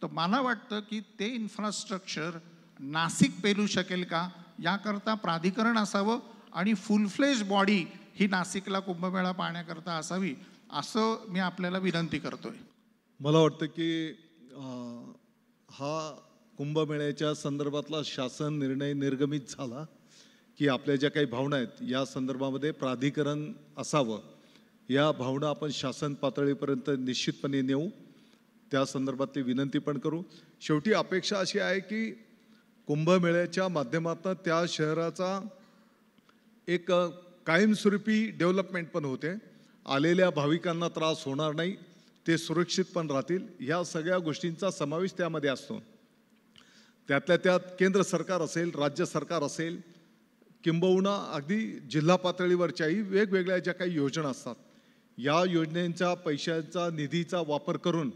तर मला वाटतं की ते इन्फ्रास्ट्रक्चर नाशिक पेलू शकेल का याकरता प्राधिकरण असावं आणि फुल फ्लेज बॉडी ही नाशिकला कुंभमेळा पाहण्याकरता असावी असं मी आपल्याला विनंती करतोय. मला वाटतं की हा कुंभमेळ्याच्या संदर्भातला शासन निर्णय निर्गमित झाला की आपल्या ज्या काही भावना आहेत या संदर्भामध्ये प्राधिकरण असावं, या भावना आपण शासन पातळीपर्यंत निश्चितपणे नेऊ, त्या संदर्भातली विनंती पण करू. शेवटी अपेक्षा अशी आहे की कुंभमेळ्याच्या माध्यमातून त्या शहराचा एक कायमस्वरूपी डेव्हलपमेंट पण होते, आलेल्या भाविकांना त्रास होणार नाही, ते सुरक्षित पण राहतील, ह्या सगळ्या गोष्टींचा समावेश त्यामध्ये असतो. त्यातल्या त्यात केंद्र सरकार असेल, राज्य सरकार असेल, किंबहुना अगदी जिल्हा पातळीवरच्याही वेगवेगळ्या ज्या काही योजना असतात या योजनेच्या पैशांचा निधीचा वापर करून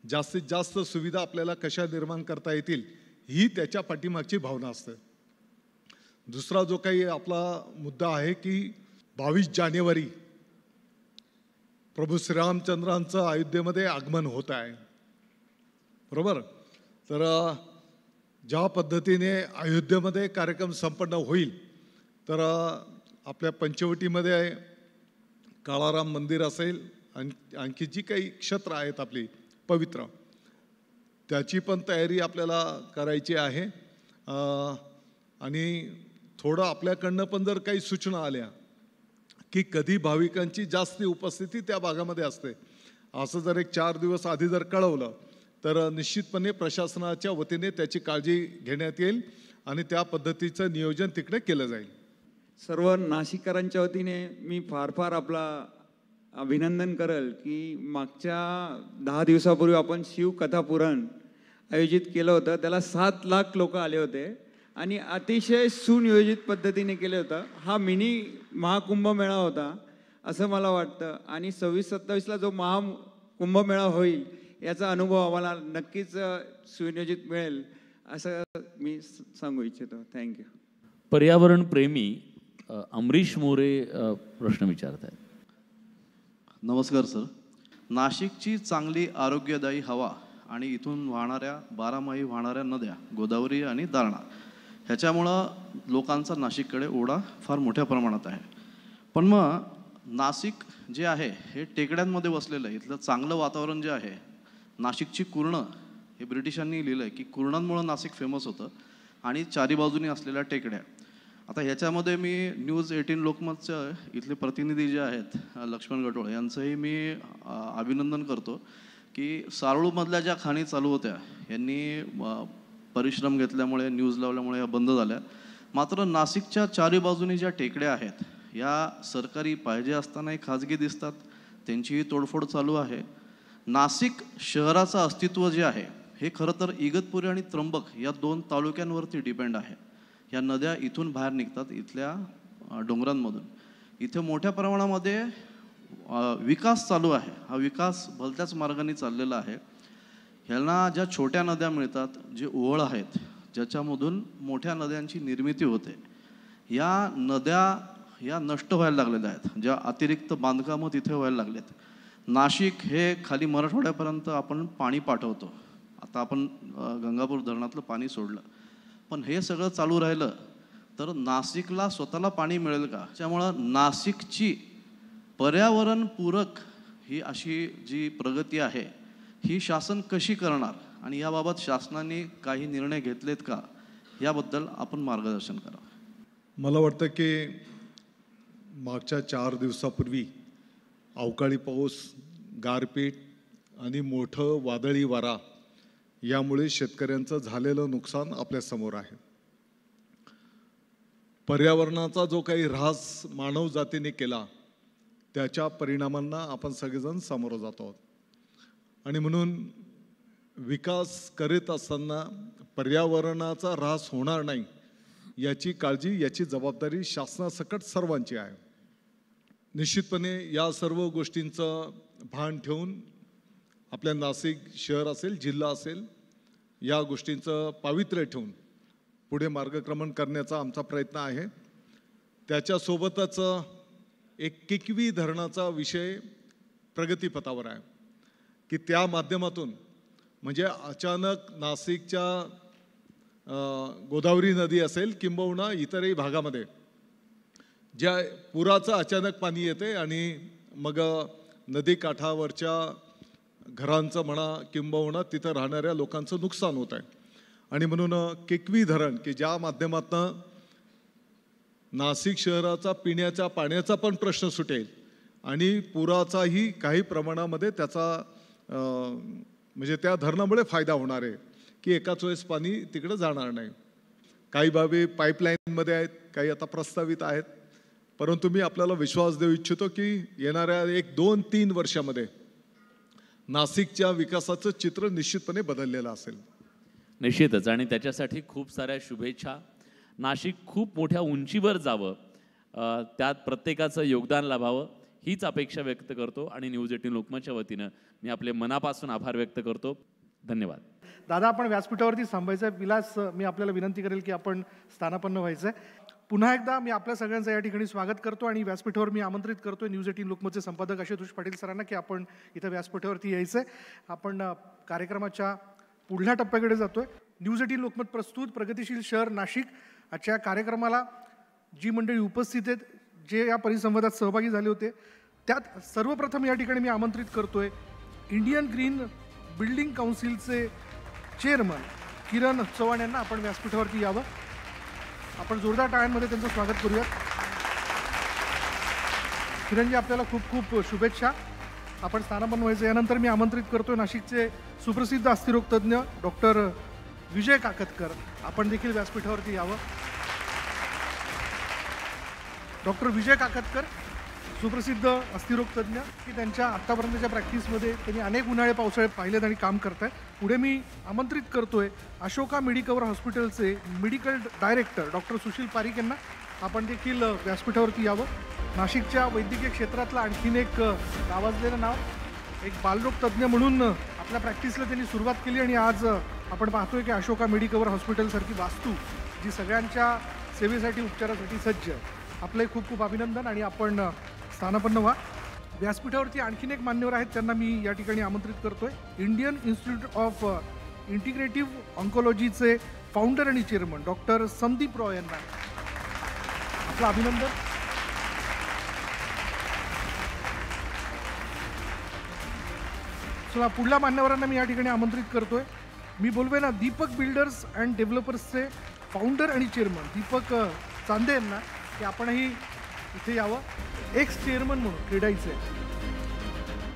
जास्तीत जास्त सुविधा आपल्याला कशा निर्माण करता येतील ही त्याच्या पाठीमागची भावना असते. दुसरा जो काही आपला मुद्दा आहे की 22 जानेवारी प्रभू श्रीरामचंद्रांचं अयोध्येमध्ये आगमन होत आहे, बरोबर. तर ज्या पद्धतीने अयोध्येमध्ये कार्यक्रम संपन्न होईल, तर आपल्या पंचवटीमध्ये काळाराम मंदिर असेल आणि आणखी जी काही क्षेत्र आहेत आपली पवित्र, त्याची पण तयारी आपल्याला करायची आहे. आणि थोडं आपल्याकडनं पण जर काही सूचना आल्या की कधी भाविकांची जास्ती उपस्थिती त्या भागामध्ये असते, असं जर एक 4 दिवस आधी जर कळवलं तर निश्चितपणे प्रशासनाच्या वतीने त्याची काळजी घेण्यात येईल आणि त्या पद्धतीचं नियोजन तिकडे केलं जाईल. सर्व नाशिककरांच्या वतीने मी फार फार आपला अभिनंदन करेल की मागच्या 10 दिवसापूर्वी आपण शिवकथा पुराण आयोजित केलं होतं. त्याला 7 लाख लोक आले होते आणि अतिशय सुनियोजित पद्धतीने केलं होतं. हा मिनी महाकुंभमेळा होता असं मला वाटतं. आणि 26-27ला जो महाकुंभमेळा होईल याचा अनुभव आम्हाला नक्कीच सुनियोजित मिळेल असं मी सांगू इच्छितो. थँक्यू. पर्यावरण प्रेमी अमरीश मोरे प्रश्न विचारत आहेत. नमस्कार सर. नाशिकची चांगली आरोग्यदायी हवा आणि इथून वाहणाऱ्या 12 वाहणाऱ्या नद्या गोदावरी आणि दारणा ह्याच्यामुळं लोकांचा नाशिककडे ओढा फार मोठ्या प्रमाणात आहे. पण मग नाशिक जे आहे हे टेकड्यांमध्ये वसलेलं आहे. इथलं चांगलं वातावरण जे आहे, नाशिकची कुर्ण, हे ब्रिटिशांनी लिहिलं आहे की कुर्णांमुळं नाशिक फेमस होतं आणि चारी बाजूनी असलेल्या टेकड्या. आता ह्याच्यामध्ये मी न्यूज 18 लोकमतचं इथले प्रतिनिधी जे आहेत लक्ष्मण गटोळे यांचंही मी अभिनंदन करतो की सारूळमधल्या ज्या खाणी चालू होत्या यांनी परिश्रम घेतल्यामुळे, न्यूज लावल्यामुळे या बंद झाल्या. मात्र नाशिकच्या चारी बाजूनी ज्या टेकड्या आहेत या सरकारी पाहिजे असतानाही खाजगी दिसतात, त्यांचीही तोडफोड चालू आहे. नाशिक शहराचं अस्तित्व जे आहे हे खरं तर इगतपुरी आणि त्र्यंबक या 2 तालुक्यांवरती डिपेंड आहे. या नद्या इथून बाहेर निघतात इथल्या डोंगरांमधून. इथे मोठ्या प्रमाणामध्ये विकास चालू आहे. हा विकास भलत्याच मार्गाने चाललेला आहे. ह्यांना ज्या छोट्या नद्या मिळतात, जे ओहळ आहेत ज्याच्यामधून मोठ्या नद्यांची निर्मिती होते, या नद्या या नष्ट व्हायला लागलेल्या आहेत. ज्या अतिरिक्त बांधकामं तिथे व्हायला लागलेत. नाशिक हे खाली मराठवाड्यापर्यंत आपण पाणी पाठवतो. आता आपण गंगापूर धरणातलं पाणी सोडलं, पण हे सगळं चालू राहिलं तर नाशिकला स्वतःला पाणी मिळेल का? त्यामुळं नाशिकची पर्यावरणपूरक ही अशी जी प्रगती आहे ही शासन कशी करणार आणि याबाबत शासनाने काही निर्णय घेतलेत का, याबद्दल आपण मार्गदर्शन करा. मला वाटतं की मागच्या 4 दिवसापूर्वी अवकाळी पाऊस, गारपीट आणि मोठं वादळी वारा यामुळे शेतकऱ्यांचं झालेलं नुकसान आपल्यासमोर आहे. पर्यावरणाचा जो काही ऱ्हास मानव जातीने केला त्याच्या परिणामांना आपण सगळेजण सामोरं जातो आहोत. आणि म्हणून विकास करीत असताना पर्यावरणाचा ऱ्हास होणार नाही याची काळजी, याची जबाबदारी शासनासकट सर्वांची आहे. निश्चितपणे या सर्व गोष्टींचं भान ठेवून आपल्या नाशिक शहर असेल, जिल्हा असेल, या गोष्टींचं पावित्र्य ठेवून पुढे मार्गक्रमण करण्याचा आमचा प्रयत्न आहे. त्याच्यासोबतच एक किकवी धरणाचा विषय प्रगतीपथावर आहे की त्या माध्यमातून म्हणजे अचानक नाशिकच्या गोदावरी नदी असेल किंबहुना इतरही भागामध्ये ज्या पुराचं अचानक पाणी येते आणि मग नदी काठावरच्या घरांचं म्हणा किंबहुना तिथं राहणाऱ्या लोकांचं नुकसान होत आहे. आणि म्हणून केकवी धरण की ज्या माध्यमातून नाशिक शहराचा पिण्याच्या पाण्याचा पण प्रश्न सुटेल आणि पुराचाही काही प्रमाणामध्ये त्याचा म्हणजे त्या धरणामुळे फायदा होणार आहे की एकाच वेळेस पाणी तिकडे जाणार नाही. काही बाबी पाईपलाईनमध्ये आहेत, काही आता प्रस्तावित आहेत. परंतु मी आपल्याला विश्वास देऊ इच्छितो की येणाऱ्या 1-2-3 वर्षामध्ये नाशिकच्या विकासाचं चित्र निश्चितपणे बदललेलं असेल. निश्चितच. आणि त्याच्यासाठी खूप साऱ्या शुभेच्छा. नाशिक खूप मोठ्या उंचीवर जावं, त्यात प्रत्येकाचं योगदान लाभावं हीच अपेक्षा व्यक्त करतो आणि न्यूज 18 लोकमतच्या वतीनं मी आपले मनापासून आभार व्यक्त करतो. धन्यवाद. दादा, आपण व्यासपीठावरती थांबायचं आहे. विलास, मी आपल्याला विनंती करेल की आपण स्थानापन्न व्हायचं आहे. पुन्हा एकदा मी आपल्या सगळ्यांचं या ठिकाणी स्वागत करतो आणि व्यासपीठावर मी आमंत्रित करतोय न्यूज 18 लोकमतचे संपादक आशुतोष पाटील सरांना की आपण इथं व्यासपीठावरती यायचं आहे. आपण कार्यक्रमाच्या पुढल्या टप्प्याकडे जातोय. न्यूज 18 लोकमत प्रस्तुत प्रगतिशील शहर नाशिक. आजच्या कार्यक्रमाला जी मंडळी उपस्थित आहेत, जे या परिसंवादात सहभागी झाले होते, त्यात सर्वप्रथम या ठिकाणी मी आमंत्रित करतोय इंडियन ग्रीन बिल्डिंग काउन्सिलचे चेअरमन किरण चव्हाण यांना. आपण व्यासपीठावरती यावं. आपण जोरदार टाळ्यांमध्ये त्यांचं स्वागत करूयात. किरणजी, आपल्याला खूप खूप शुभेच्छा. आपण स्थानापन्न व्हायचं. यानंतर मी आमंत्रित करतोय नाशिकचे सुप्रसिद्ध अस्थिरोग तज्ज्ञ डॉक्टर विजय काकतकर. आपण देखील व्यासपीठावरती यावं. डॉक्टर विजय काकतकर, सुप्रसिद्ध अस्थिरोग तज्ज्ञ, की त्यांच्या आत्तापर्यंतच्या प्रॅक्टिसमध्ये त्यांनी अनेक उन्हाळे पावसाळे पाहिलेत आणि काम करत आहेत. पुढे मी आमंत्रित करतोय अशोका मेडिकवर हॉस्पिटलचे medical director doctor Sushil Parikh यांना. आपण देखील व्यासपीठावरती यावं. नाशिकच्या वैद्यकीय क्षेत्रातलं आणखीन एक नावाजलेलं नाव, एक बालरोग तज्ज्ञ म्हणून आपल्या प्रॅक्टिसला त्यांनी सुरुवात केली आणि आज आपण पाहतोय की अशोका मेडिकवर हॉस्पिटलसारखी वास्तू जी सगळ्यांच्या सेवेसाठी, उपचारासाठी सज्ज. आपले खूप खूप अभिनंदन आणि आपण स्थानापन्न व्हा. व्यासपीठावरती आणखीन एक मान्यवर आहेत, त्यांना मी या ठिकाणी आमंत्रित करतोय. इंडियन इन्स्टिट्यूट ऑफ इंटिग्रेटिव्ह ऑन्कोलॉजीचे फाउंडर आणि चेअरमन डॉक्टर संदीप रॉय यांना आपलं अभिनंदन. चला, पुढल्या मान्यवरांना मी या ठिकाणी आमंत्रित करतोय. मी बोलतोय ना दीपक बिल्डर्स अँड डेव्हलपर्सचे फाउंडर आणि चेअरमन दीपक चांदे यांना, की आपणही इथे यावं. एक्स चेअरमन म्हणून क्रीडाईचे.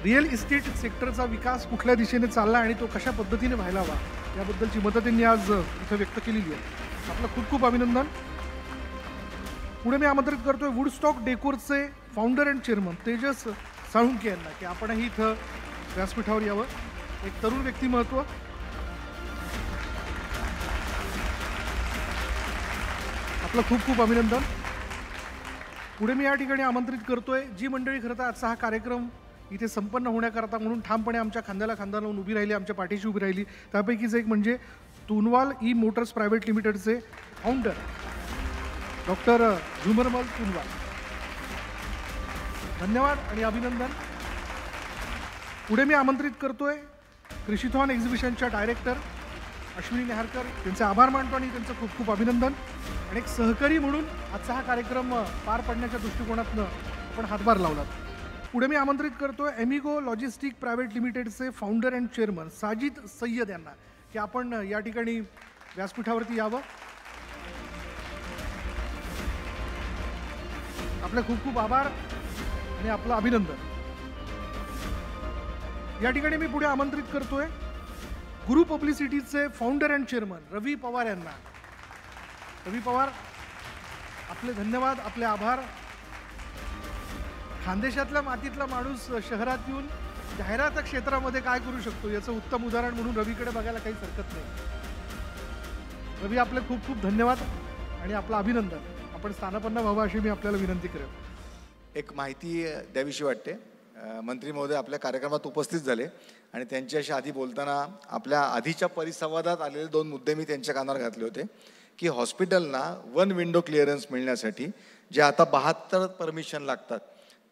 रिअल इस्टेट सेक्टरचा विकास कुठल्या दिशेने चालला आणि तो कशा पद्धतीने व्हायला हवा याबद्दलची मतं त्यांनी आज इथं व्यक्त केलेली आहे. आपलं खूप खूप अभिनंदन. पुढे मी आमंत्रित करतोय वुडस्टॉक डेकोरचे founder and chairman Tejas Salunke यांना, की आपणही इथं व्यासपीठावर यावं. एक तरुण व्यक्तिमत्व. आपलं खूप खूप अभिनंदन. पुढे मी या ठिकाणी आमंत्रित करतोय जी मंडळी खरं तर आजचा हा कार्यक्रम इथे संपन्न होण्याकरता म्हणून ठामपणे आमच्या खांद्याला खांदा लावून उभी राहिली, आमच्या पाठीशी उभी राहिली. त्यापैकीच एक म्हणजे तुनवाल ई मोटर्स प्रायव्हेट लिमिटेडचे फाउंडर डॉक्टर झुमरमल तुनवाल. धन्यवाद आणि अभिनंदन. पुढे मी आमंत्रित करतोय कृषीथॉन एक्झिबिशनच्या डायरेक्टर अश्विनी नेहारकर. त्यांचे आभार मानतो आणि त्यांचं खूप खूप अभिनंदन. आणि एक सहकारी म्हणून आजचा हा कार्यक्रम पार पाडण्याच्या दृष्टिकोनातनं आपण हातभार लावलात. पुढे मी आमंत्रित करतोय एमिगो लॉजिस्टिक प्रायव्हेट लिमिटेडचे founder and chairman Sajid Sayyed यांना, की आपण या ठिकाणी व्यासपीठावरती यावं. आपले खूप खूप आभार आणि आपलं अभिनंदन. या ठिकाणी मी पुढे आमंत्रित करतोय गुरु पब्लिसिटीचे फाउंडर अँड चेअरमन रवी पवार यांना. रवी पवार, आपले धन्यवाद, आपले आभार. खानदेशातल्या मातीतला माणूस शहरात येऊन जाहिरात क्षेत्रामध्ये काय करू शकतो याचं उत्तम उदाहरण म्हणून रवीकडे बघायला काहीच हरकत नाही. रवी, आपले खूप खूप धन्यवाद आणि आपलं अभिनंदन. आपण स्थानापन्न व्हावं अशी मी आपल्याला विनंती करेन. एक माहिती द्यावीशी वाटते. मंत्री महोदय आपल्या कार्यक्रमात उपस्थित झाले आणि त्यांच्याशी आधी बोलताना आपल्या आधीच्या परिसंवादात आलेले 2 मुद्दे मी त्यांच्या कानावर घातले होते, की हॉस्पिटलना 1 विंडो क्लिअरन्स मिळण्यासाठी जे आता 72 परमिशन लागतात,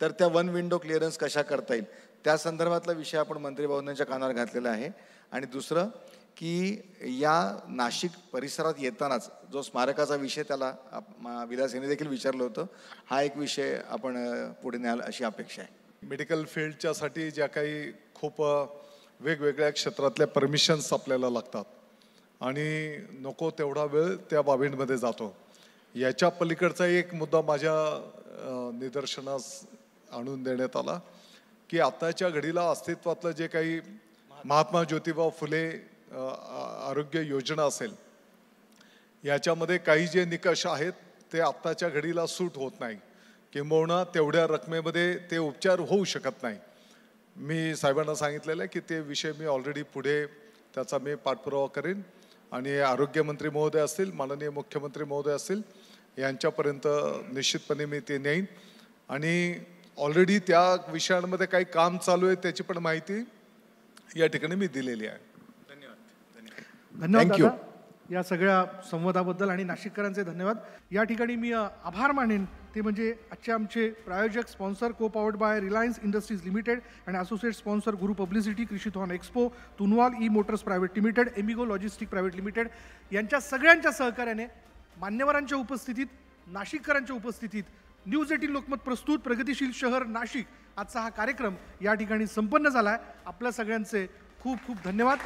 तर त्या 1 विंडो क्लिअरन्स कशा करता येईल त्या संदर्भातला विषय आपण मंत्री महोदयांच्या कानावर घातलेला आहे. आणि दुसरं की या नाशिक परिसरात येतानाच जो स्मारकाचा विषय त्याला विलास यांनी देखील विचारलं होतं, हा एक विषय आपण पुढे न्याल अशी अपेक्षा आहे. मेडिकल फील्डच्यासाठी ज्या काही खूप वेगवेगळ्या क्षेत्रातल्या परमिशन्स आपल्याला लागतात आणि नको तेवढा वेळ त्या बाबींमध्ये जातो. याच्या पलीकडचा एक मुद्दा माझ्या निदर्शनास आणून देण्यात आला, की आताच्या घडीला अस्तित्वातलं जे काही महात्मा ज्योतिबा फुले आरोग्य योजना असेल, याच्यामध्ये काही जे निकष आहेत ते आत्ताच्या घडीला सूट होत नाही, किंबहुना तेवढ्या रकमेमध्ये ते उपचार होऊ शकत नाही. मी साहेबांना सांगितलेलं आहे की ते विषय मी ऑलरेडी पुढे त्याचा मी पाठपुरावा करेन आणि आरोग्यमंत्री महोदय असतील, माननीय मुख्यमंत्री महोदय असतील, यांच्यापर्यंत निश्चितपणे मी ते नेईन. आणि ऑलरेडी त्या विषयांमध्ये काही काम चालू आहे त्याची पण माहिती या ठिकाणी मी दिलेली आहे. धन्यवाद Thank you. दादा या सगळ्या संवादाबद्दल आणि नाशिककरांचे धन्यवाद. या ठिकाणी मी आभार मानेन ते म्हणजे आजचे आमचे प्रायोजक sponsor co powered by Reliance Industries Limited आणि associate sponsor Guru publicity, Krishithon expo, Tunwal E Motors private limited, Amigo logistic private limited यांच्या सगळ्यांच्या सहकार्याने मान्यवरांच्या उपस्थितीत, नाशिककरांच्या उपस्थितीत न्यूज 18 लोकमत प्रस्तुत प्रगतिशील शहर नाशिक आजचा हा कार्यक्रम या ठिकाणी संपन्न झाला आहे. आपल्या सगळ्यांचे खूप खूप धन्यवाद.